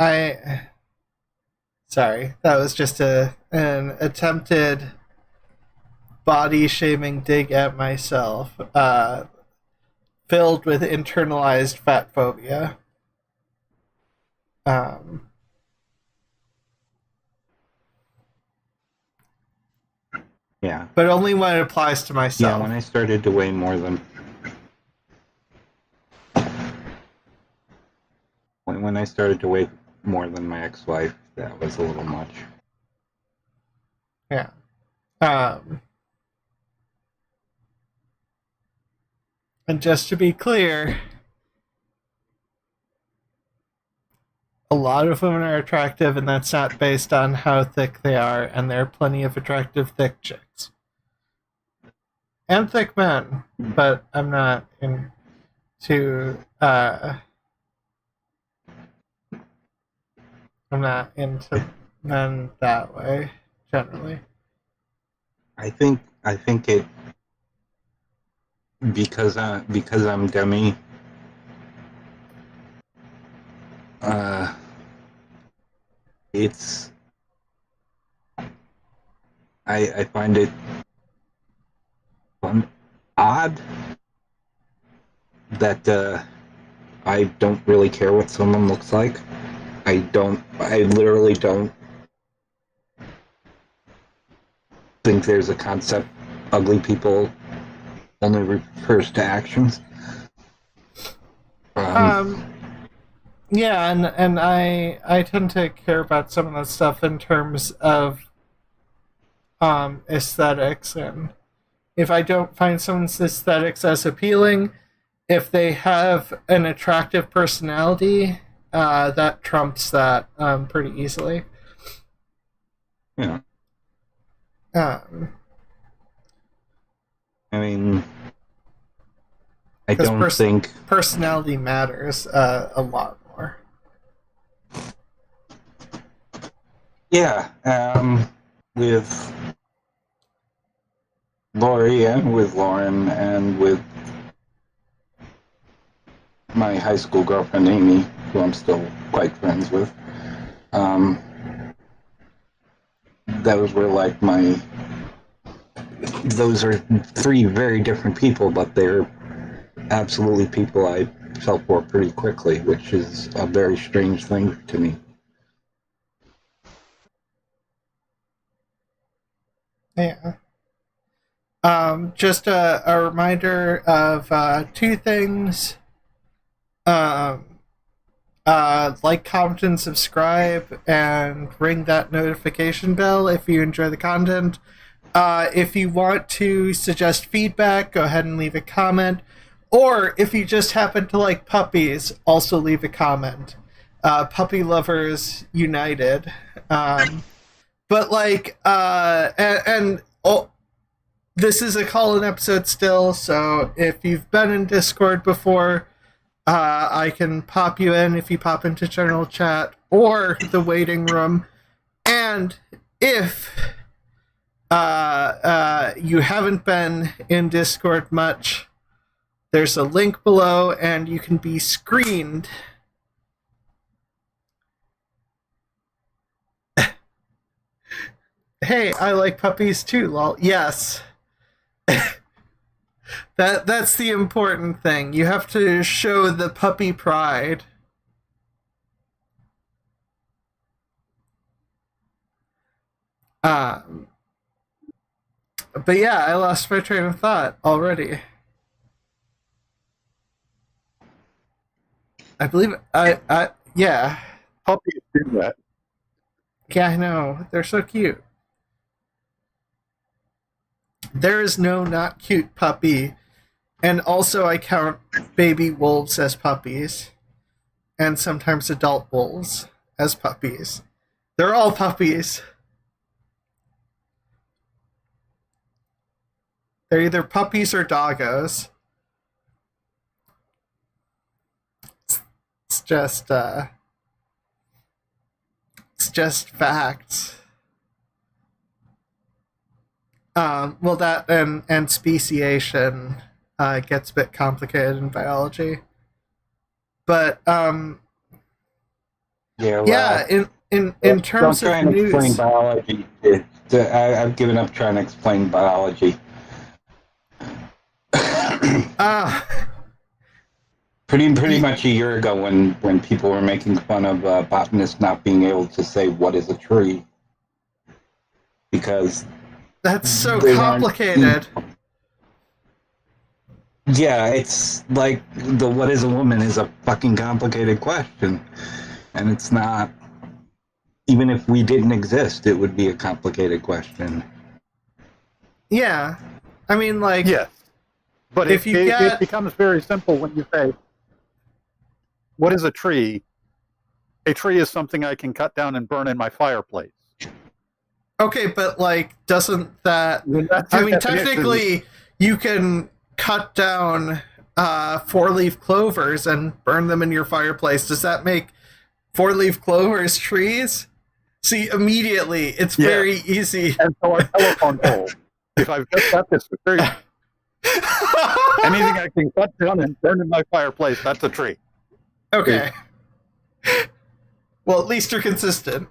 sorry, that was just an attempted body-shaming dig at myself, filled with internalized fat phobia. Yeah. But only when it applies to myself. Yeah, when I started to weigh more than... When I started to weigh more than my ex-wife, that was a little much. Yeah. And just to be clear, a lot of women are attractive, and that's not based on how thick they are, and there are plenty of attractive thick chicks. And thick men, but I'm not into I'm not into men that way, generally. I think it because I'm dummy, it's I find it odd that I don't really care what someone looks like. I literally don't think there's a concept ugly people only refers to actions. Yeah, and I tend to care about some of that stuff in terms of aesthetics, and if I don't find someone's aesthetics as appealing, if they have an attractive personality, that trumps that pretty easily. Yeah. Um, I mean, I don't think personality matters a lot more. Yeah, with Lori and with Lauren and with my high school girlfriend Amy, who I'm still quite friends with. Those were like those are three very different people, but they're absolutely people I fell for pretty quickly, which is a very strange thing to me. Yeah. Just a reminder of two things. Like, comment, and subscribe, and ring that notification bell if you enjoy the content. If you want to suggest feedback, go ahead and leave a comment. Or if you just happen to like puppies, also leave a comment. Puppy lovers united. But like, this is a call-in episode still, so if you've been in Discord before, I can pop you in if you pop into general chat or the waiting room. And if you haven't been in Discord much, there's a link below and you can be screened. Hey, I like puppies too, lol. Yes. That's the important thing. You have to show the puppy pride. But yeah, I lost my train of thought already. I believe yeah. Puppies do that. Yeah, I know. They're so cute. There is no not cute puppy. And also I count baby wolves as puppies. And sometimes adult wolves as puppies. They're all puppies. They're either puppies or doggos. It's just facts. Well, that and speciation gets a bit complicated in biology. But in terms of news, explain biology. I've given up trying to explain biology. Pretty much a year ago, when people were making fun of botanists not being able to say what is a tree, because that's so complicated. Yeah, it's like the what is a woman is a fucking complicated question, and it's not. Even if we didn't exist, it would be a complicated question. Yeah, I mean, like, yes, but it becomes very simple when you say, "What is a tree?" A tree is something I can cut down and burn in my fireplace. Okay, but like, doesn't that? I mean, technically, you can cut down 4-leaf clovers and burn them in your fireplace. Does that make 4-leaf clovers trees? See, immediately, it's very easy. And so our telephone pole. If I've just got this very anything I can cut down and burn in my fireplace, that's a tree. Okay. Well, at least you're consistent.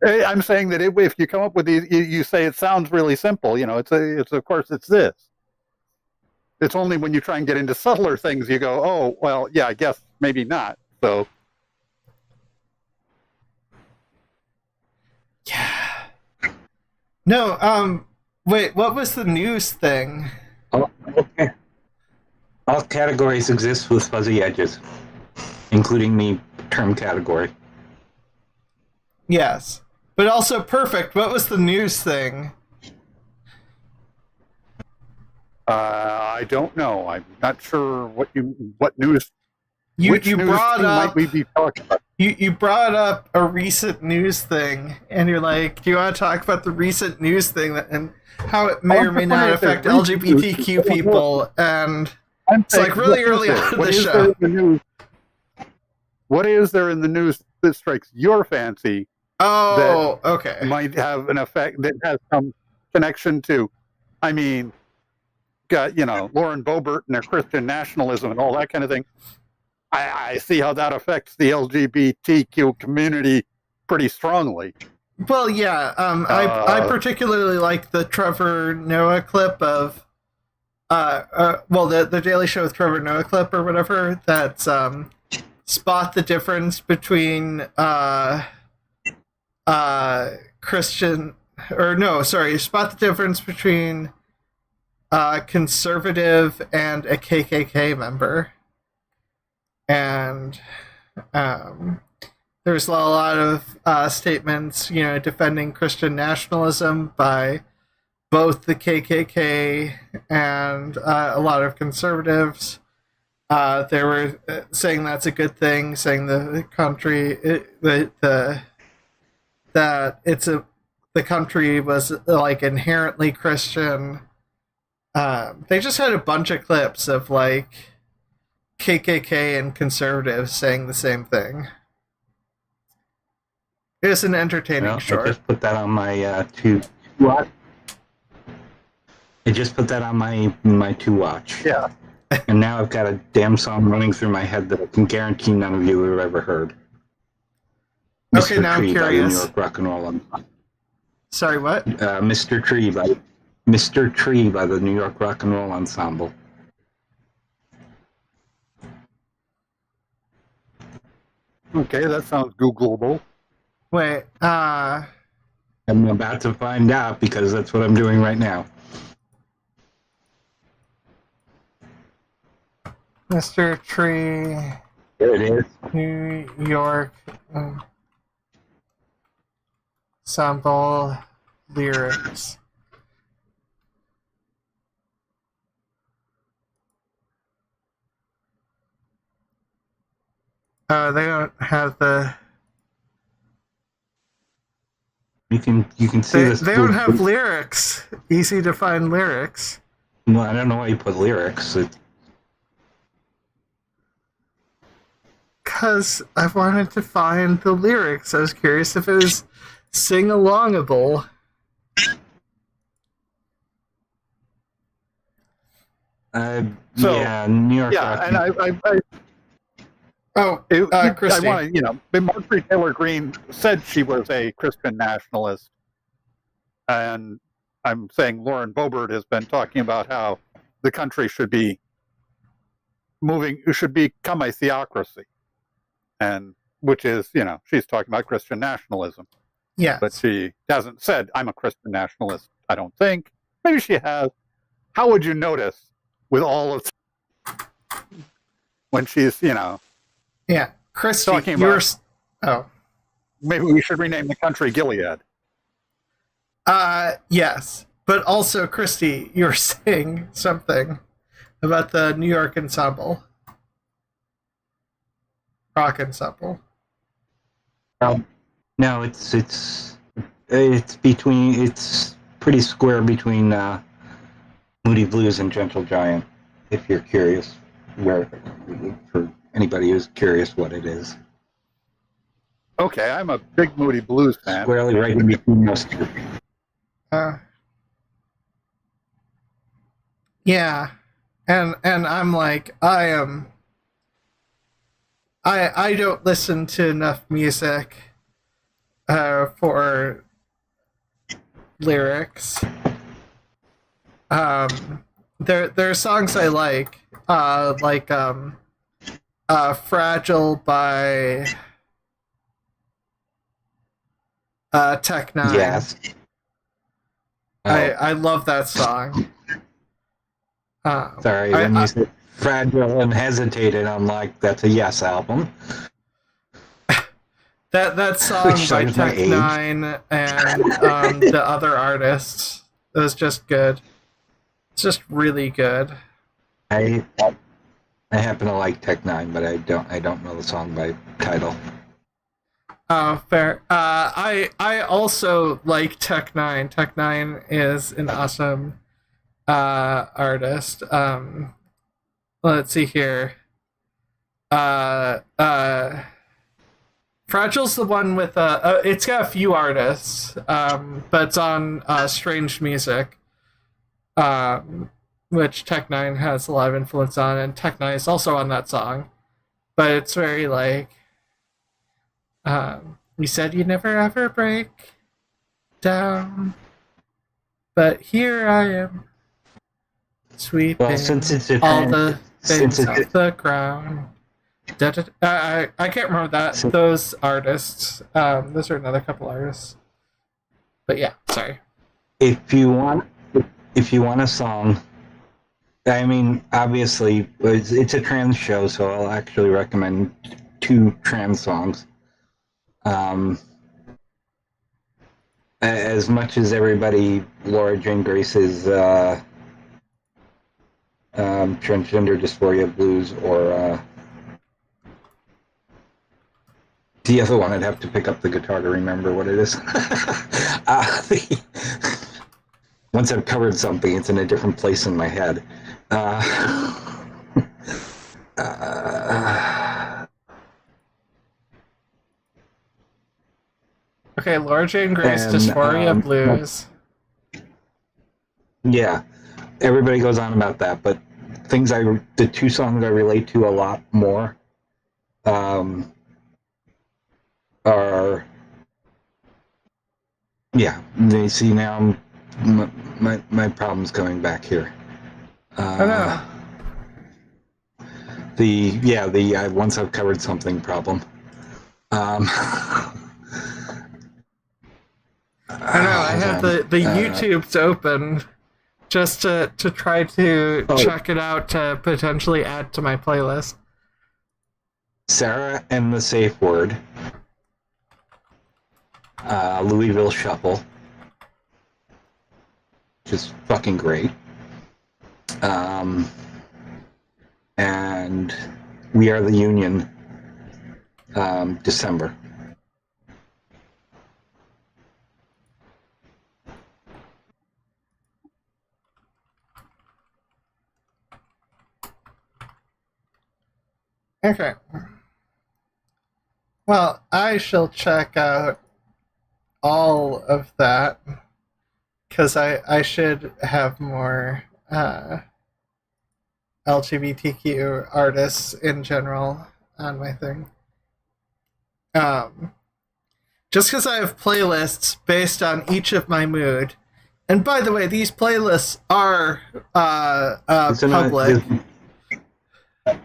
I'm saying that if you come up with these, you say it sounds really simple. It's of course it's this. It's only when you try and get into subtler things you go, oh, well, yeah, I guess maybe not. So. Yeah. No, wait, what was the news thing? Oh, okay. All categories exist with fuzzy edges, including the term category. Yes. But also Perfict, what was the news thing? I don't know. I'm not sure what news. You news brought up, might we be talking about? You brought up a recent news thing, and you're like, do you want to talk about the recent news thing and how it may or may not affect LGBTQ people? And it's like really early on in the show. What is there in the news that strikes your fancy? Oh, okay. Might have an effect that has some connection to, I mean, got Lauren Boebert and their Christian nationalism and all that kind of thing. I see how that affects the LGBTQ community pretty strongly. Well, yeah. I particularly like the Trevor Noah clip of, the Daily Show with Trevor Noah clip or whatever. That's spot the difference between Christian, or no, sorry, spot the difference between conservative and a KKK member. And there's a lot of statements, defending Christian nationalism by both the KKK and a lot of conservatives. They were saying that's a good thing, saying the country the country was like inherently Christian. They just had a bunch of clips of like KKK and conservatives saying the same thing. It was an entertaining short. I just put that on my to watch. I just put that on my to watch. Yeah. And now I've got a damn song running through my head that I can guarantee none of you have ever heard. Okay, Mr. now Tree I'm curious. by the New York Rock and Roll Ensemble. Sorry, what? Mr. Tree by the New York Rock and Roll Ensemble. Okay, that sounds Googleable. Wait, I'm about to find out because that's what I'm doing right now. Mr. Tree, There it is. New York Ensemble lyrics. They don't have the. You can see this. They don't have lyrics. Easy to find lyrics. Well, I don't know why you put lyrics. Because I wanted to find the lyrics. I was curious if it was sing-alongable. Yeah, New York. Yeah, and I Christy. I want to, Marjorie Taylor Greene said she was a Christian nationalist, and I'm saying Lauren Boebert has been talking about how the country should become a theocracy, and which is, she's talking about Christian nationalism. Yeah, but she hasn't said I'm a Christian nationalist. I don't think. Maybe she has. How would you notice with all of when she's Yeah, Christy, talking about, maybe we should rename the country Gilead. Yes, but also Christy, you're saying something about the New York Ensemble, rock ensemble. No, it's pretty square between Moody Blues and Gentle Giant. If you're curious, for anybody who's curious what it is. Okay, I'm a big Moody Blues fan. Squarely right in between those two. Yeah, and I'm like, I am I don't listen to enough music for lyrics. There are songs I like "Fragile" by Tech Nine. Yes. I love that song. Sorry, when you said "Fragile" and hesitated, I'm like, that's a Yes album. That song by Tech Nine and the other artists, it was just good. It's just really good. I happen to like Tech Nine, but I don't know the song by title. Fair. I also like Tech Nine. Tech Nine is an awesome artist. Let's see here. Fragile's the one with it's got a few artists, but it's on Strange Music, which Tech Nine has a lot of influence on, and Tech Nine is also on that song. But it's very like, you said you never ever break down, but here I am, sweeping all the things off the ground. I can't remember those artists. Those are another couple artists. But yeah, sorry. If you want a song, I mean, obviously it's a trans show, so I'll actually recommend 2 trans songs. As much as everybody, Laura Jane Grace's Transgender Dysphoria Blues, or the other one, I'd have to pick up the guitar to remember what it is. Once I've covered something, it's in a different place in my head. Okay, Laura Jane Grace, Dysphoria Blues. Yeah, everybody goes on about that, but the 2 songs I relate to a lot more are, yeah, they see now my problem's coming back here. Once I've covered something problem. I know, I have the YouTubes open just to try to check it out to potentially add to my playlist. Sarah and the Safe Word, Louisville Shuffle, which is fucking great, and We Are the Union, December. Okay. Well, I shall check out all of that, because I should have more LGBTQ artists in general on my thing. Just because I have playlists based on each of my mood. And by the way, these playlists are public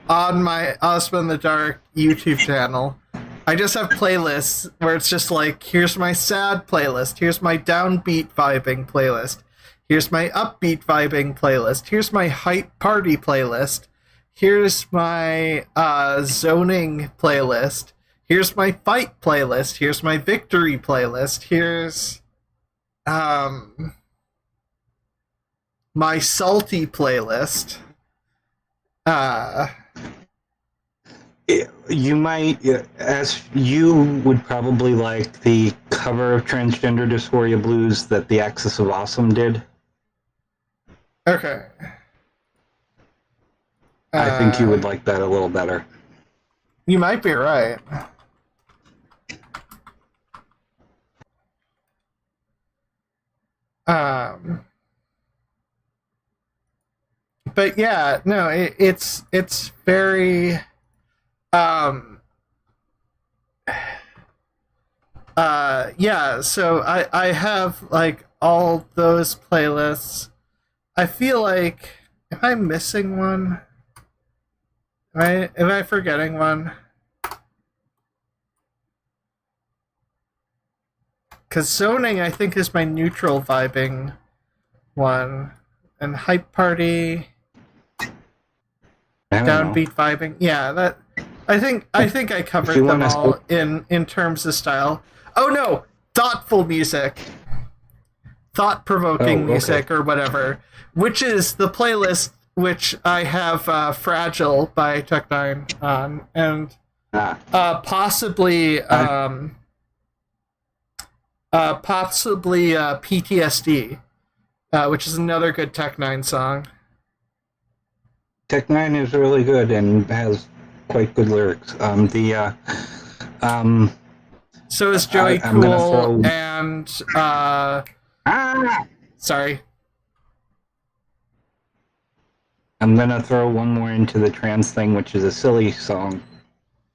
on my Ozma In The Dark YouTube channel. I just have playlists where it's just like, here's my sad playlist, here's my downbeat vibing playlist, here's my upbeat vibing playlist, here's my hype party playlist, here's my zoning playlist, here's my fight playlist, here's my victory playlist, here's my salty playlist. You might, as you would probably like the cover of Transgender Dysphoria Blues that the Axis of Awesome did. Okay. I think you would like that a little better. You might be right. But yeah, no, it's very Yeah, so I have like all those playlists. I feel like, am I missing one? Am I forgetting one? Because zoning, I think, is my neutral vibing one, and hype party, I don't know. downbeat vibing. Yeah, that. I think I covered you them wanna all in terms of style. Oh no, thoughtful music, thought provoking Oh, okay. music, or whatever, which is the playlist which I have "Fragile" by Tech Nine on, and possibly PTSD, which is another good Tech Nine song. Tech Nine is really good and has quite good lyrics. So is Joey I'm gonna Cool throw- and sorry. I'm gonna throw one more into the trans thing, which is a silly song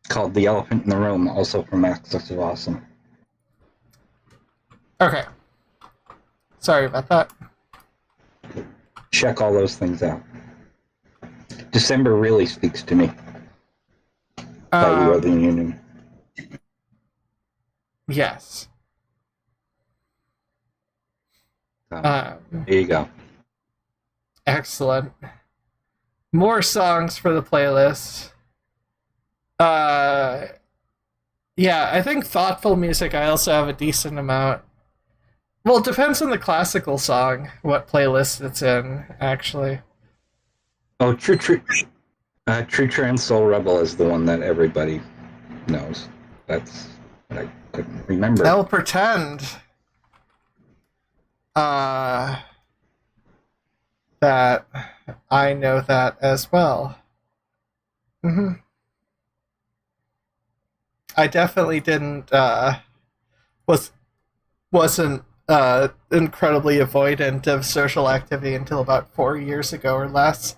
called "The Elephant in the Room," also from Axis of Awesome. Okay. Sorry about that. Check all those things out. December really speaks to me. By Northern Union. Yes. There you go. Excellent. More songs for the playlist. Yeah, I think thoughtful music I also have a decent amount. Well, it depends on the classical song, what playlist it's in, actually. Oh, True Trans Soul Rebel is the one that everybody knows. That's what I couldn't remember. I'll pretend that I know that as well. Mm-hmm. I definitely didn't wasn't incredibly avoidant of social activity until about 4 years ago or less.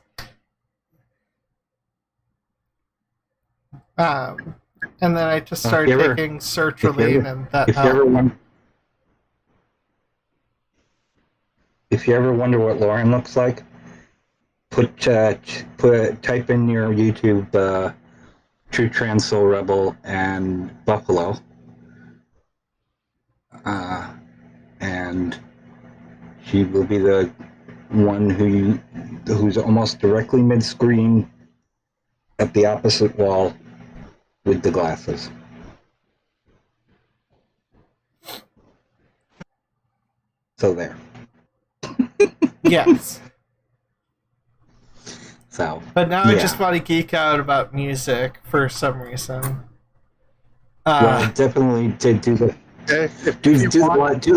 And then I just started taking sertraline, and that helped. If you ever wonder what Lauren looks like, type in your YouTube True Trans Soul Rebel and Buffalo, and she will be the one who's almost directly mid-screen at the opposite wall with the glasses. So there. Yes. So. But now I just want to geek out about music for some reason. Well, definitely do the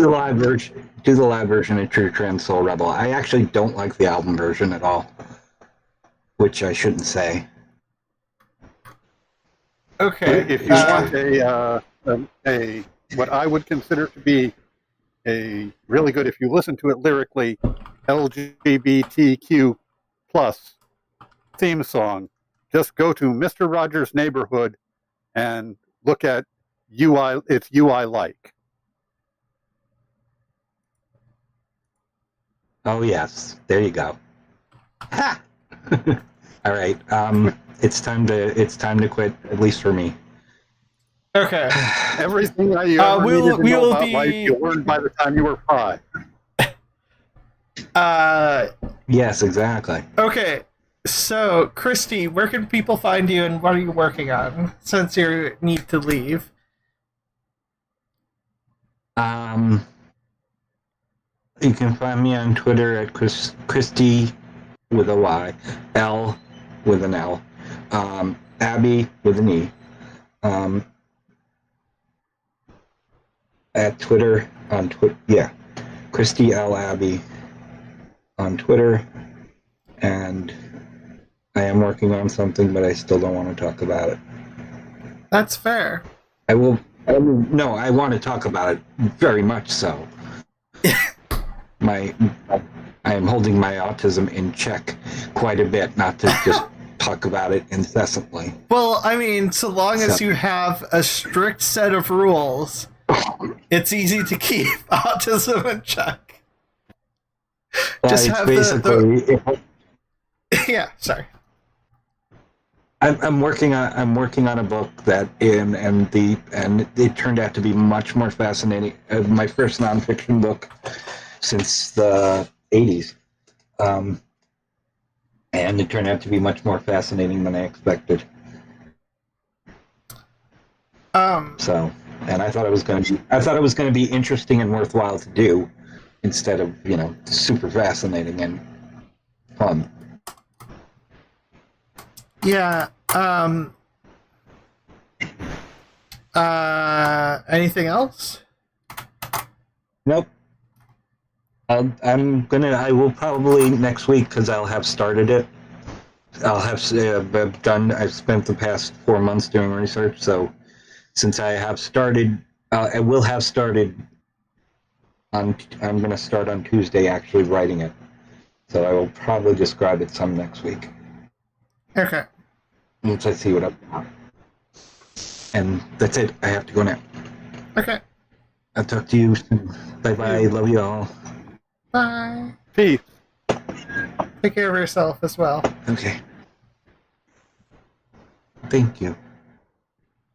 live version. Do the live version of True Trans Soul Rebel. I actually don't like the album version at all, which I shouldn't say. Okay. If you want a what I would consider to be a really good, if you listen to it lyrically, LGBTQ plus theme song, just go to Mr. Rogers' Neighborhood and look at UI. It's UI like. Oh yes, there you go. Ha! All right. It's time to quit, at least for me. Okay. Everything that you ever needed to know about life, you learned by the time you were 5. Yes, exactly. Okay. So, Christy, where can people find you, and what are you working on since you need to leave? You can find me on Twitter at Christy with a Y, L with an L, Abbey with an E. At Twitter on Christy L Abbey on Twitter, and I am working on something, but I still don't want to talk about it. That's fair. I will. No, I want to talk about it very much so. I am holding my autism in check quite a bit, not to just talk about it incessantly. Well, I mean, so long as you have a strict set of rules it's easy to keep autism in check. Just it's have basically. Yeah, sorry. I'm working on a book that and it turned out to be much more fascinating. My first nonfiction book since the 80s, and it turned out to be much more fascinating than I expected. So, and I thought it was going to be interesting and worthwhile to do, instead of super fascinating and fun. Yeah. Anything else? Nope. I will probably next week, because I'll have started it. I'll have I've spent the past 4 months doing research, so since I have started, I will have started I'm going to start on Tuesday actually writing it. So I will probably describe it some next week. Okay. Once I see what I've got. And that's it. I have to go now. Okay. I'll talk to you soon. Bye-bye. Love you all. Bye. Peace. Take care of yourself as well. Okay. Thank you.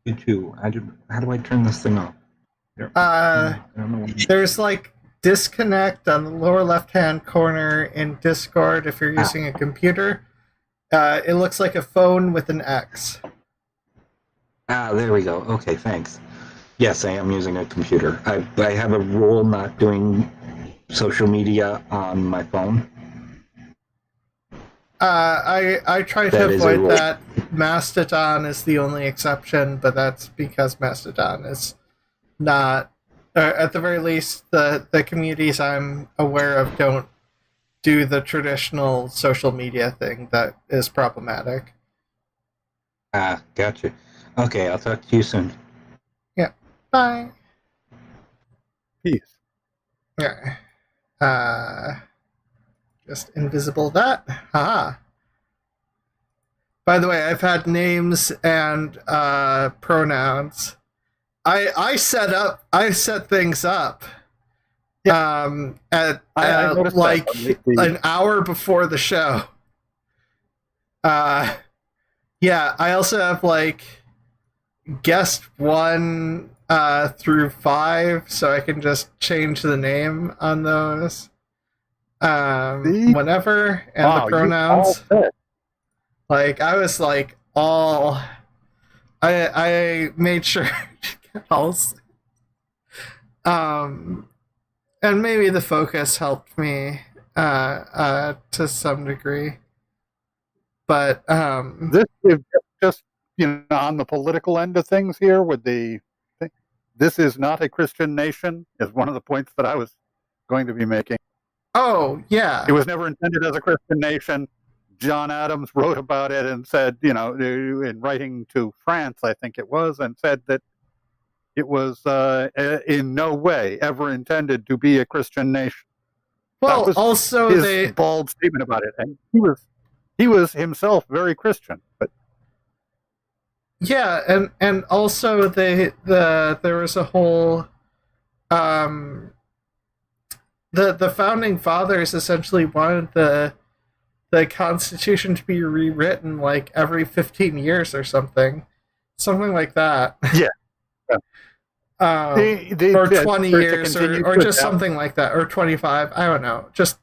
You too. How do I turn this thing off? I don't know. There's like disconnect on the lower left-hand corner in Discord if you're using a computer. It looks like a phone with an X. There we go. Okay, thanks. Yes, I am using a computer. I have a rule not doing social media on my phone. I try to avoid that. Mastodon is the only exception, but that's because Mastodon is not, at the very least, the communities I'm aware of don't do the traditional social media thing that is problematic. Gotcha. Okay, I'll talk to you soon. Yeah. Bye. Peace. Yeah. Just invisible that. Haha. By the way, I've had names and pronouns. I set things up. At like an hour before the show. Yeah, I also have like guest 1 through 5, so I can just change the name on those whenever, and the pronouns. Like I was like all I made sure to get all. And maybe the focus helped me to some degree. But this is just on the political end of things here with the thing. This is not a Christian nation is one of the points that I was going to be making. Oh, yeah. It was never intended as a Christian nation. John Adams wrote about it and said, in writing to France, I think it was, and said that it was in no way ever intended to be a Christian nation. Well, that was also his bald statement about it, and he was himself very Christian. But yeah, and also there was a whole the founding fathers essentially wanted the Constitution to be rewritten like every 15 years or something like that. Yeah. Or 20 years or just something like that, or 25, I don't know, just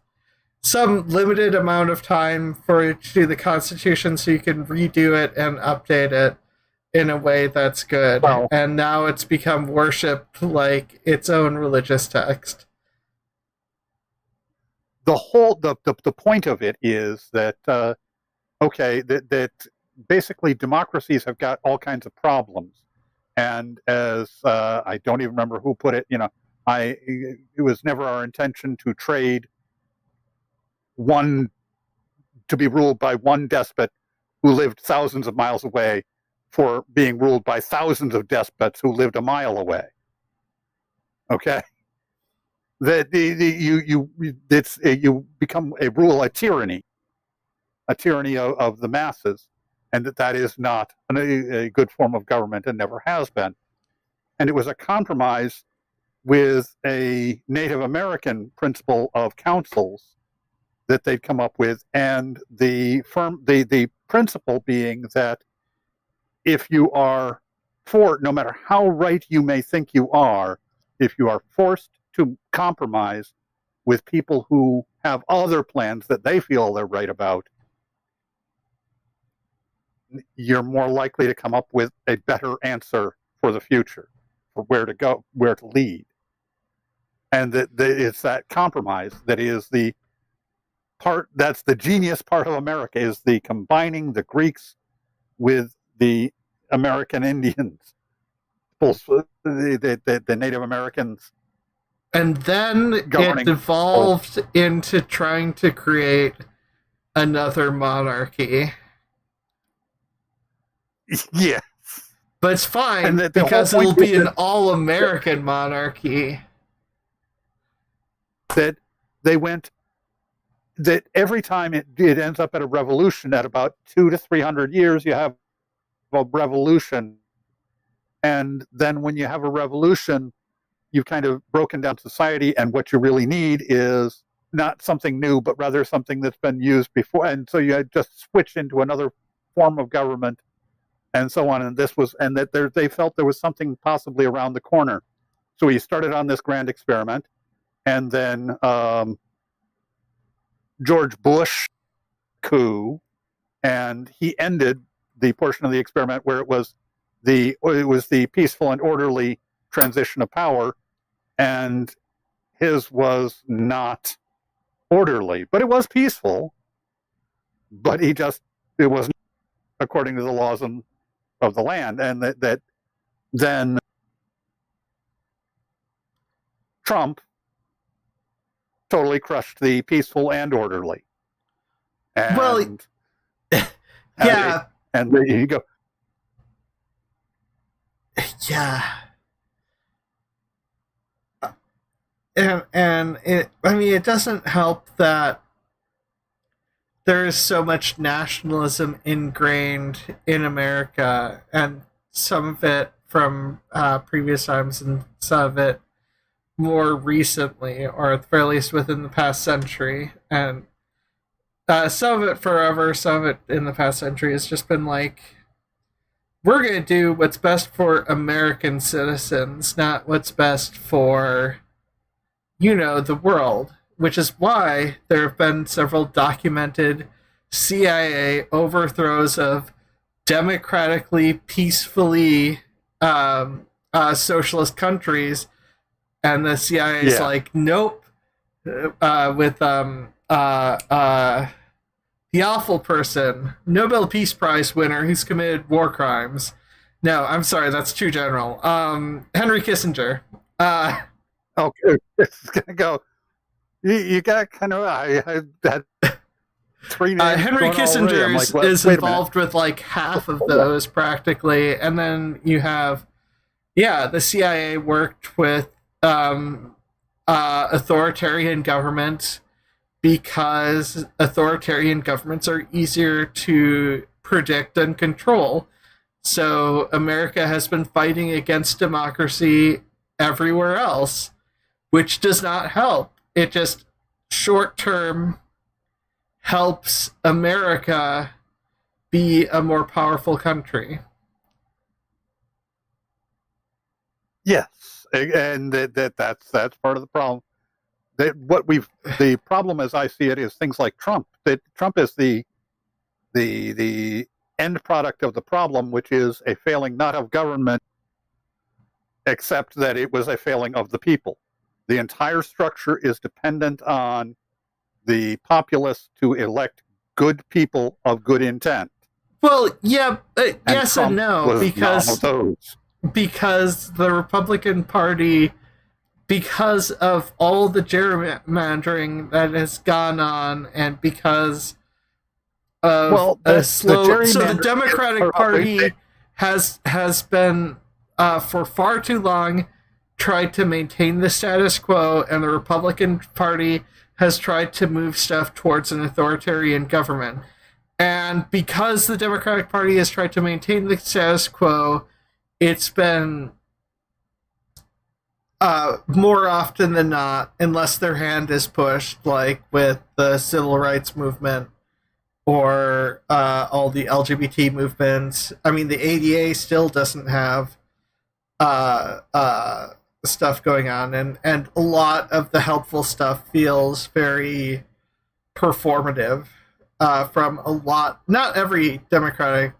some limited amount of time for it to do the Constitution so you can redo it and update it in a way that's good. Well, and now it's become worshipped like its own religious text. The point of it is that that basically democracies have got all kinds of problems. And as I don't even remember who put it, it was never our intention to trade to be ruled by one despot who lived thousands of miles away for being ruled by thousands of despots who lived a mile away. Okay, that you become a tyranny of the masses. And that is not a good form of government and never has been. And it was a compromise with a Native American principle of councils that they'd come up with, and the principle being that if you are no matter how right you may think you are, if you are forced to compromise with people who have other plans that they feel they're right about, you're more likely to come up with a better answer for the future, for where to go, where to lead. And it's that compromise that is the part, that's the genius part of America, is the combining the Greeks with the American Indians, the Native Americans. And then it evolved into trying to create another monarchy. Yeah. But it's fine, because it'll be an all-American monarchy. That they went, that every time it ends up at a revolution, at about 200 to 300 years, you have a revolution. And then when you have a revolution, you've kind of broken down society, and what you really need is not something new, but rather something that's been used before. And so you just switch into another form of government, and so on. And that they felt there was something possibly around the corner. So he started on this grand experiment, and then George Bush coup, and he ended the portion of the experiment where it was the peaceful and orderly transition of power, and his was not orderly, but it was peaceful. But it wasn't according to the laws of the land, and that then Trump totally crushed the peaceful and orderly. And, well, yeah, and there you go. Yeah. And it doesn't help that there is so much nationalism ingrained in America, and some of it from previous times and some of it more recently, or at the very least within the past century. And some of it forever, some of it in the past century has just been like, we're going to do what's best for American citizens, not what's best for, the world. Which is why there have been several documented CIA overthrows of democratically, peacefully socialist countries, and the CIA is like, nope. With the awful person, Nobel Peace Prize winner who's committed war crimes. No, I'm sorry, that's too general. Henry Kissinger. Okay, it's gonna go. You got kind of that three names. Henry Kissinger is involved with like half of those practically, and then you have, the CIA worked with authoritarian government because authoritarian governments are easier to predict and control. So America has been fighting against democracy everywhere else, which does not help. It just short-term helps America be a more powerful country. Yes, and that's part of the problem. The problem, as I see it, is things like Trump. That Trump is the end product of the problem, which is a failing not of government, except that it was a failing of the people. The entire structure is dependent on the populace to elect good people of good intent. Well, yeah, yes Trump and no, because the Republican Party, because of all the gerrymandering that has gone on, and because of the Democratic Party has been for far too long tried to maintain the status quo, and the Republican Party has tried to move stuff towards an authoritarian government. And because the Democratic Party has tried to maintain the status quo, it's been more often than not, unless their hand is pushed, like with the civil rights movement or all the LGBT movements. I mean, the ADA still doesn't have stuff going on, and a lot of the helpful stuff feels very performative from a lot, not every Democratic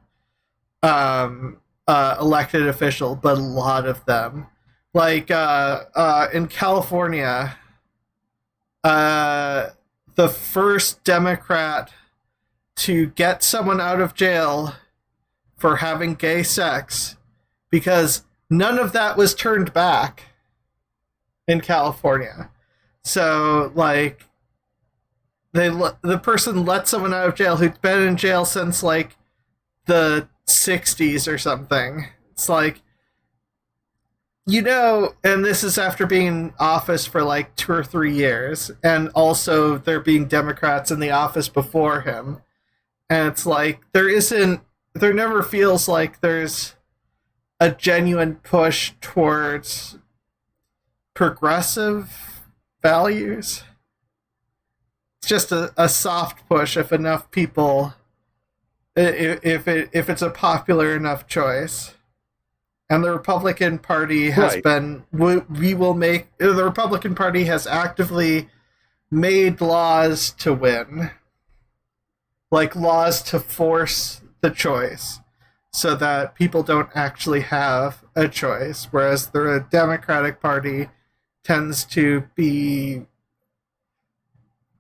elected official, but a lot of them. Like in California, the first Democrat to get someone out of jail for having gay sex, because none of that was turned back in California. So, like, the person let someone out of jail who'd been in jail since, like, the 60s or something. It's like, you know, and this is after being in office for like 2 or 3 years, and also there being Democrats in the office before him. And it's like, there never feels like there's a genuine push towards progressive values. It's just a soft push if enough people, if it's a popular enough choice. And the Republican Party has been, the Republican Party has actively made laws to win. Like laws to force the choice so that people don't actually have a choice. Whereas the Democratic Party tends to be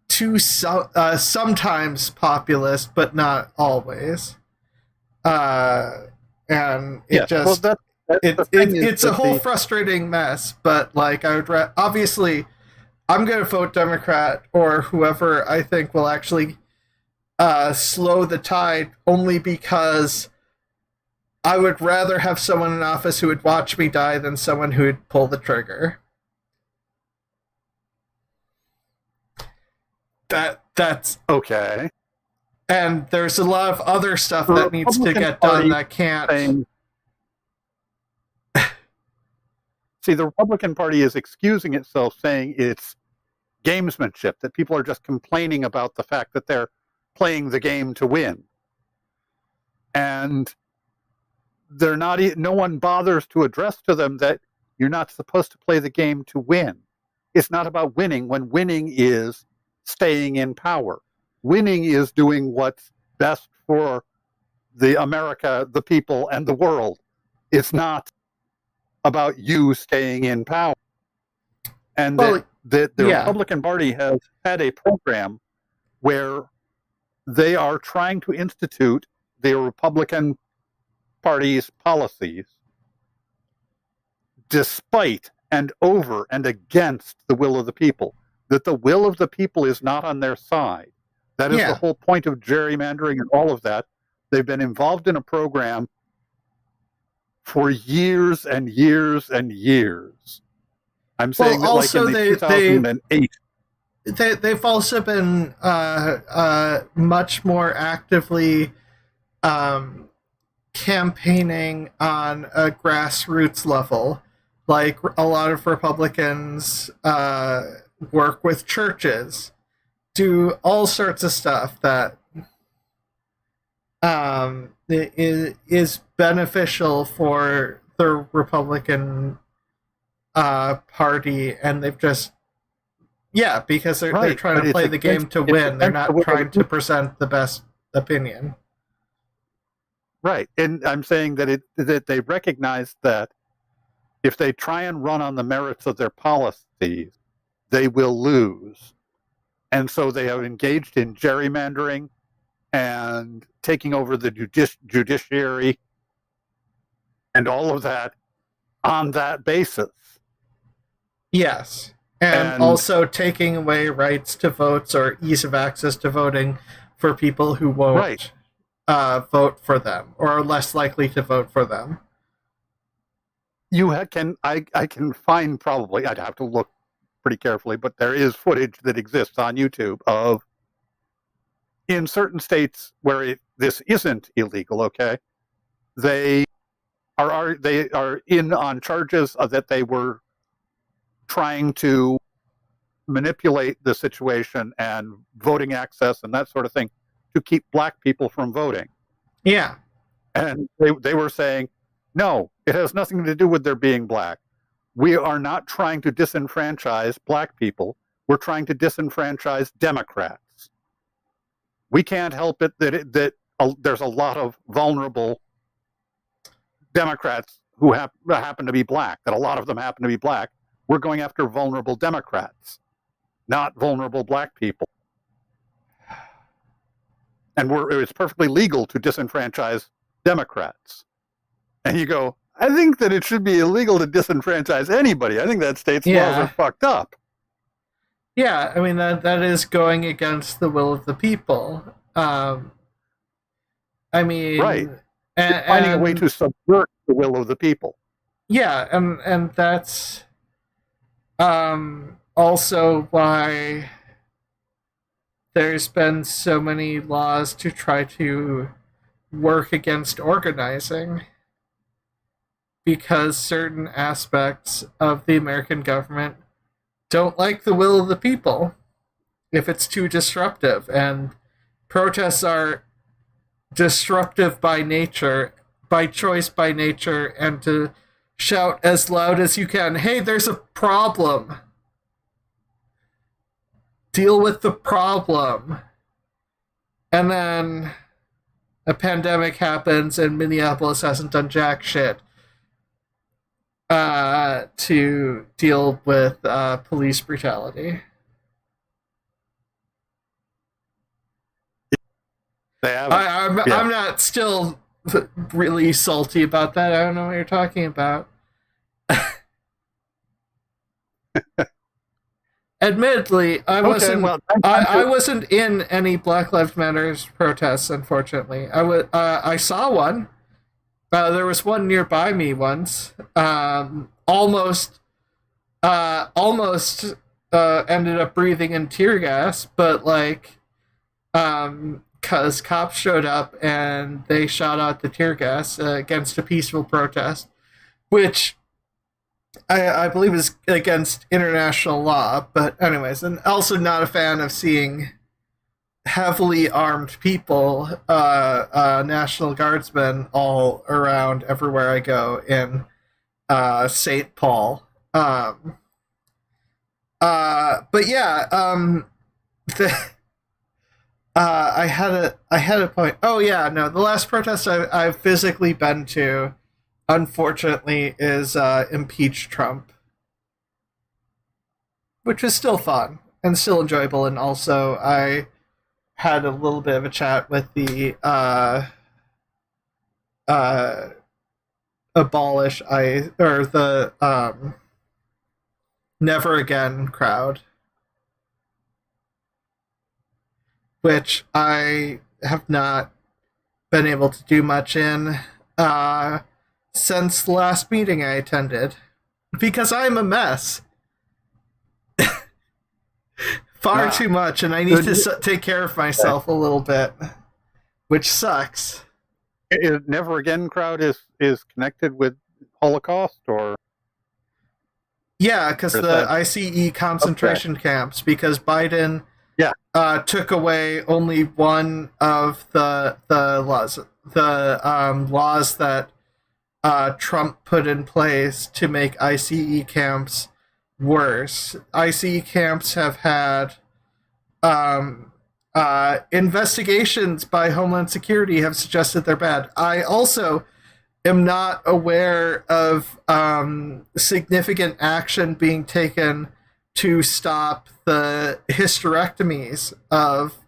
sometimes populist, but not always. And it it's a whole frustrating mess, but like I would obviously I'm going to vote Democrat or whoever I think will actually slow the tide, only because I would rather have someone in office who would watch me die than someone who would pull the trigger. That's okay. And there's a lot of other stuff that needs to get done that can't. See, the Republican Party is excusing itself, saying it's gamesmanship, that people are just complaining about the fact that they're playing the game to win. And they're not, no one bothers to address to them that you're not supposed to play the game to win. It's not about winning, when winning is staying in power. Winning is doing what's best for the America, the people, and the world. It's not about you staying in power. And the Republican Party has had a program where they are trying to institute the Republican Party's policies despite and over and against the will of the people. That the will of the people is not on their side. That is the whole point of gerrymandering and all of that. They've been involved in a program for years and years and years. I'm saying that like in the 2008. They've also been much more actively campaigning on a grassroots level. Like a lot of Republicans work with churches, do all sorts of stuff that is beneficial for the Republican Party, and they've just because they're trying to play the game to win. They're not trying to present the best opinion. Right, and I'm saying that that they recognize that if they try and run on the merits of their policies, they will lose. And so they have engaged in gerrymandering and taking over the judiciary and all of that on that basis. Yes. And also taking away rights to votes or ease of access to voting for people who won't vote for them or are less likely to vote for them. I can find, probably, I'd have to look pretty carefully, but there is footage that exists on YouTube of, in certain states where this isn't illegal, okay, they are in on charges that they were trying to manipulate the situation and voting access and that sort of thing to keep black people from voting. Yeah. And they were saying, no, it has nothing to do with their being black. We are not trying to disenfranchise black people. We're trying to disenfranchise Democrats. We can't help it that there's a lot of vulnerable Democrats who happen to be black, that a lot of them happen to be black. We're going after vulnerable Democrats, not vulnerable black people. And it's perfectly legal to disenfranchise Democrats. And you go, I think that it should be illegal to disenfranchise anybody. I think that state's laws are fucked up. Yeah, I mean, that is going against the will of the people. I mean... Right. And finding a way to subvert the will of the people. Yeah, and that's also why there's been so many laws to try to work against organizing, because certain aspects of the American government don't like the will of the people if it's too disruptive, and protests are disruptive by nature, by choice, by nature, and to shout as loud as you can, hey, there's a problem. Deal with the problem. And then a pandemic happens and Minneapolis hasn't done jack shit to deal with police brutality. I'm not still really salty about that. I don't know what you're talking about. Admittedly, I wasn't in any Black Lives Matter protests, unfortunately. I saw one. There was one nearby me once. Almost ended up breathing in tear gas, but because cops showed up and they shot out the tear gas against a peaceful protest, which I believe is against international law. But anyways, and also not a fan of seeing heavily armed people, National Guardsmen all around everywhere I go in St. Paul. But yeah, I had a point. Oh yeah, no, the last protest I've physically been to, unfortunately, is Impeach Trump, which was still fun and still enjoyable, and also I had a little bit of a chat with the Never Again crowd, which I have not been able to do much in since the last meeting I attended, because I'm a mess. Far too much, and I need to take care of myself a little bit, which sucks. Never Again crowd is connected with Holocaust, or? Yeah, because the ICE concentration camps, because Biden took away only one of the laws, laws that Trump put in place to make ICE camps worse. ICE camps have had investigations by Homeland Security have suggested they're bad. I also am not aware of significant action being taken to stop the hysterectomies of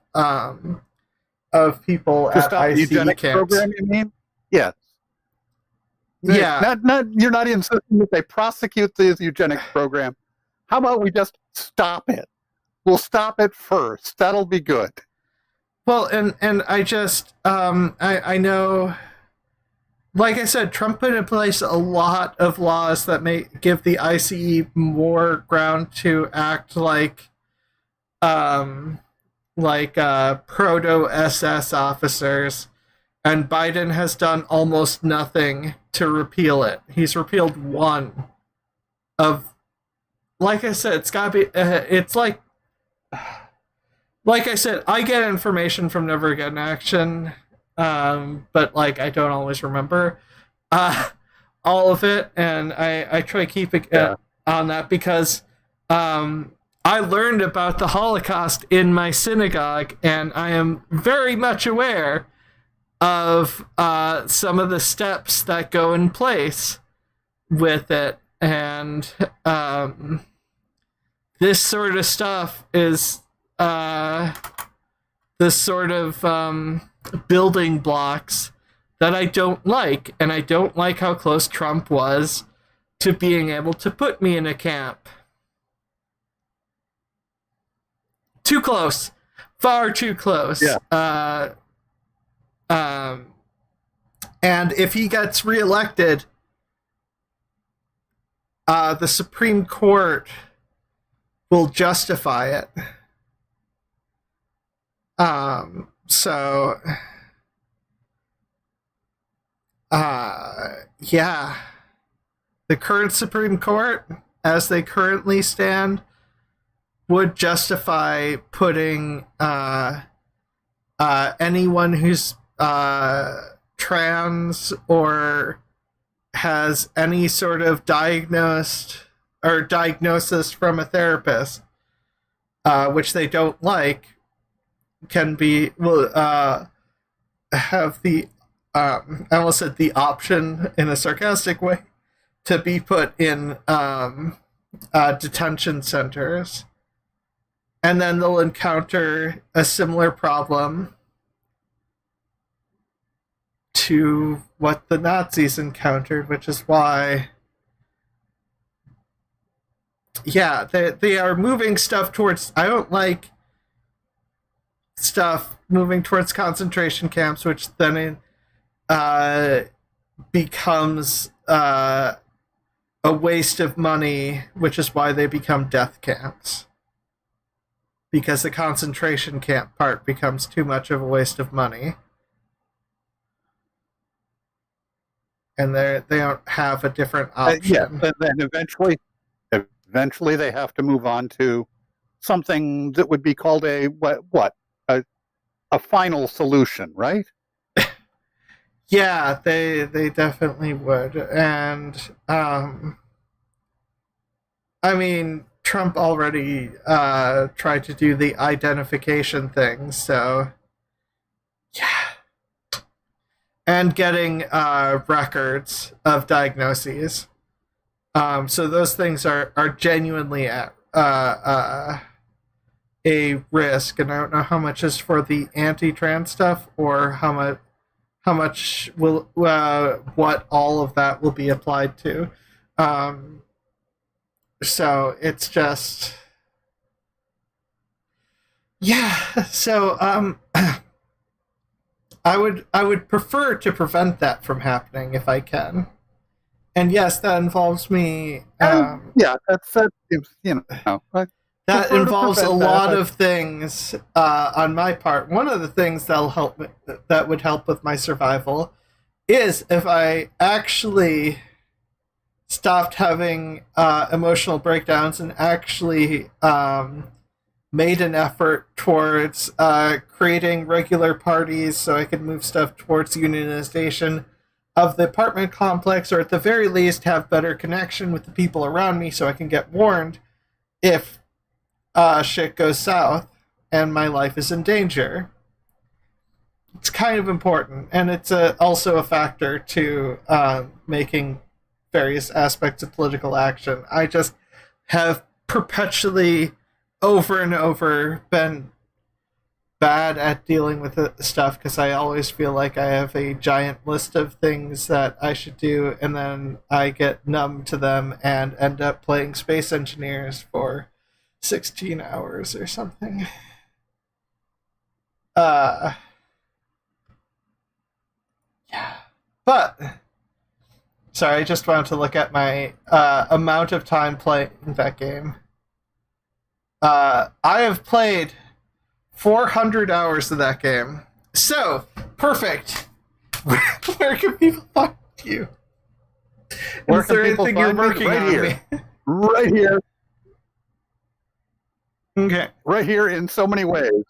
people to at stop ICE the eugenics camps. program, you mean? Yes. Yeah. You're not insisting that they prosecute the eugenics program. How about we just stop it? We'll stop it first. That'll be good. Well, and I just I know, like I said, Trump put in place a lot of laws that may give the ICE more ground to act like proto-SS officers, and Biden has done almost nothing to repeal it. He's repealed one of like I said, it's gotta be. It's like I said, I get information from Never Again Action, but like I don't always remember all of it, and I try keeping on that because I learned about the Holocaust in my synagogue, and I am very much aware of some of the steps that go in place with it, and this sort of stuff is the sort of building blocks that I don't like, and I don't like how close Trump was to being able to put me in a camp. Too close. Far too close. Yeah. And if he gets reelected, the Supreme Court will justify it. So, yeah. The current Supreme Court, as they currently stand, would justify putting anyone who's trans or has any sort of diagnosis from a therapist, which they don't like, can be have the I almost said the option in a sarcastic way to be put in detention centers, and then they'll encounter a similar problem to what the Nazis encountered, which is why, yeah, they are moving stuff towards. I don't like stuff moving towards concentration camps, which then becomes a waste of money, which is why they become death camps. Because the concentration camp part becomes too much of a waste of money. And they don't have a different option. Yeah, and then eventually they have to move on to something that would be called a final solution, right? Yeah, they definitely would. And I mean, Trump already tried to do the identification thing, so yeah. And getting records of diagnoses. So those things are genuinely at a risk, and I don't know how much is for the anti-trans stuff or how much will what all of that will be applied to. So it's just, yeah. So I would prefer to prevent that from happening if I can. And yes, that involves me. Yeah, that's that involves a lot of things on my part. One of the things that would help with my survival is if I actually stopped having emotional breakdowns and actually made an effort towards creating regular parties so I could move stuff towards unionization of the apartment complex, or at the very least have better connection with the people around me so I can get warned if shit goes south and my life is in danger. It's kind of important, and it's also a factor to making various aspects of political action. I just have perpetually, over and over, been bad at dealing with the stuff because I always feel like I have a giant list of things that I should do, and then I get numb to them and end up playing Space Engineers for 16 hours or something. Yeah. But sorry, I just wanted to look at my amount of time playing that game. I have played 400 hours of that game. So, perfect. Where can people find you? Where Is there can people anything you're find me? working Right on? here. Right here. Okay. right here in so many ways.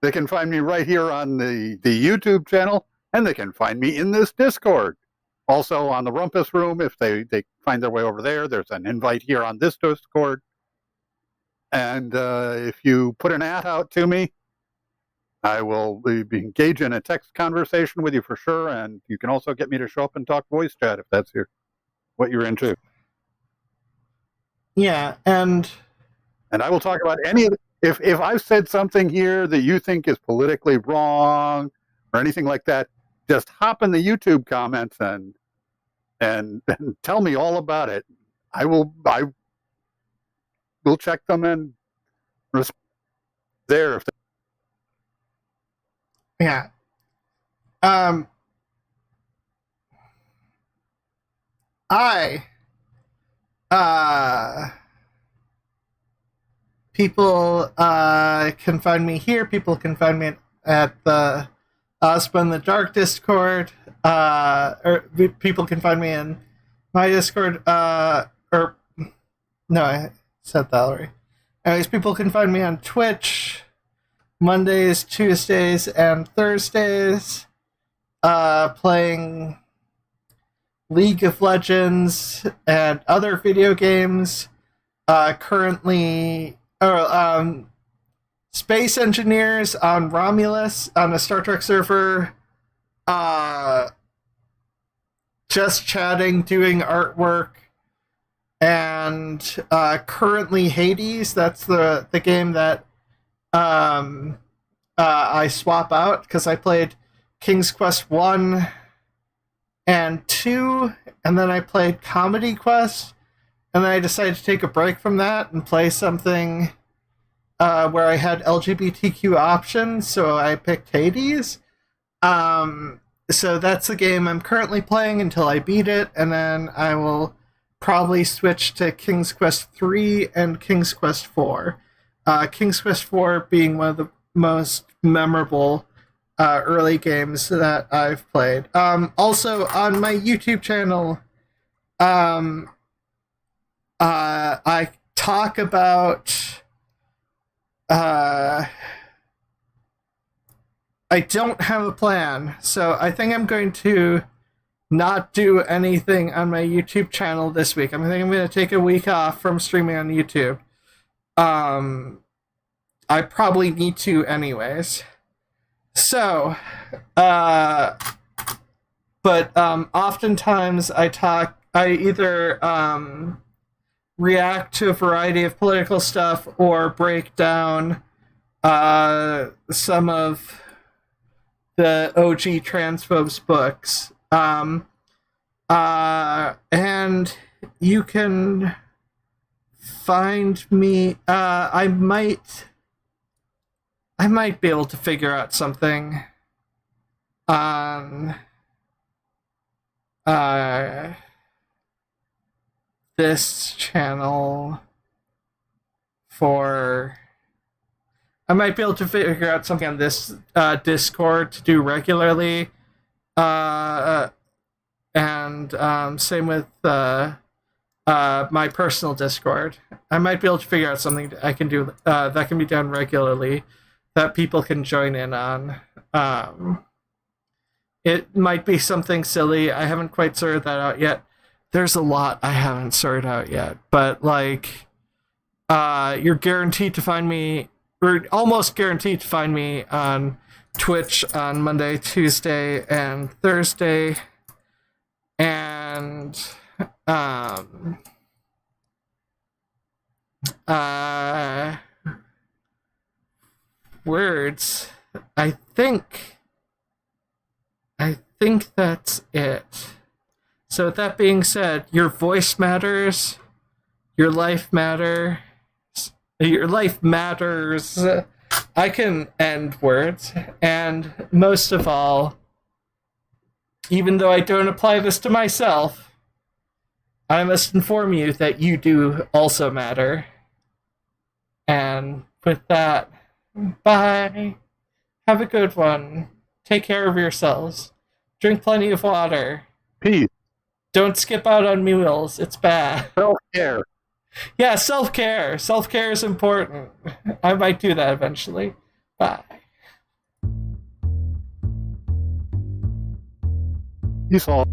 They can find me right here on the YouTube channel, and they can find me in this Discord. Also on the Rumpus Room, if they find their way over there, there's an invite here on this Discord. And if you put an ad out to me, I will be engaged in a text conversation with you for sure. And you can also get me to show up and talk voice chat if that's what you're into. Yeah, and I will talk about any of the, if I've said something here that you think is politically wrong or anything like that, just hop in the YouTube comments and tell me all about it. I will check them and respond there. yeah. People can find me here. People can find me at the Ozma In The Dark Discord. Or people can find me in my Discord. No, I said that already. Anyways, people can find me on Twitch Mondays, Tuesdays, and Thursdays, playing League of Legends and other video games. Currently, Space Engineers on Romulus on a Star Trek server. Just chatting, doing artwork, and currently Hades. That's the game that I swap out because I played King's Quest 1 and 2, and then I played Comedy Quest, and then I decided to take a break from that and play something where I had LGBTQ options, so I picked Hades. So that's the game I'm currently playing until I beat it, and then I will probably switch to King's Quest 3 and King's Quest 4. King's Quest 4 being one of the most memorable early games that I've played. Also, on my YouTube channel, I talk about... I don't have a plan, so I think I'm going to not do anything on my YouTube channel this week. I think I'm going to take a week off from streaming on YouTube. I probably need to anyways. So, but oftentimes I either react to a variety of political stuff or break down some of the OG transphobes books. And you can find me, I might be able to figure out something on this channel I might be able to figure out something on this Discord to do regularly. And same with my personal Discord. I might be able to figure out something I can do that can be done regularly that people can join in on. It might be something silly. I haven't quite sorted that out yet. There's a lot I haven't sorted out yet. But, like, you're guaranteed to find me... We're almost guaranteed to find me on Twitch on Monday, Tuesday, and Thursday. And words. I think that's it. So with that being said, your voice matters, your life matters. Your life matters. I can end words. And most of all, even though I don't apply this to myself, I must inform you that you do also matter. And with that, bye. Have a good one. Take care of yourselves. Drink plenty of water. Peace. Don't skip out on meals. It's bad. Self-care. Yeah, self-care. Self-care is important. I might do that eventually. Bye. Peace all.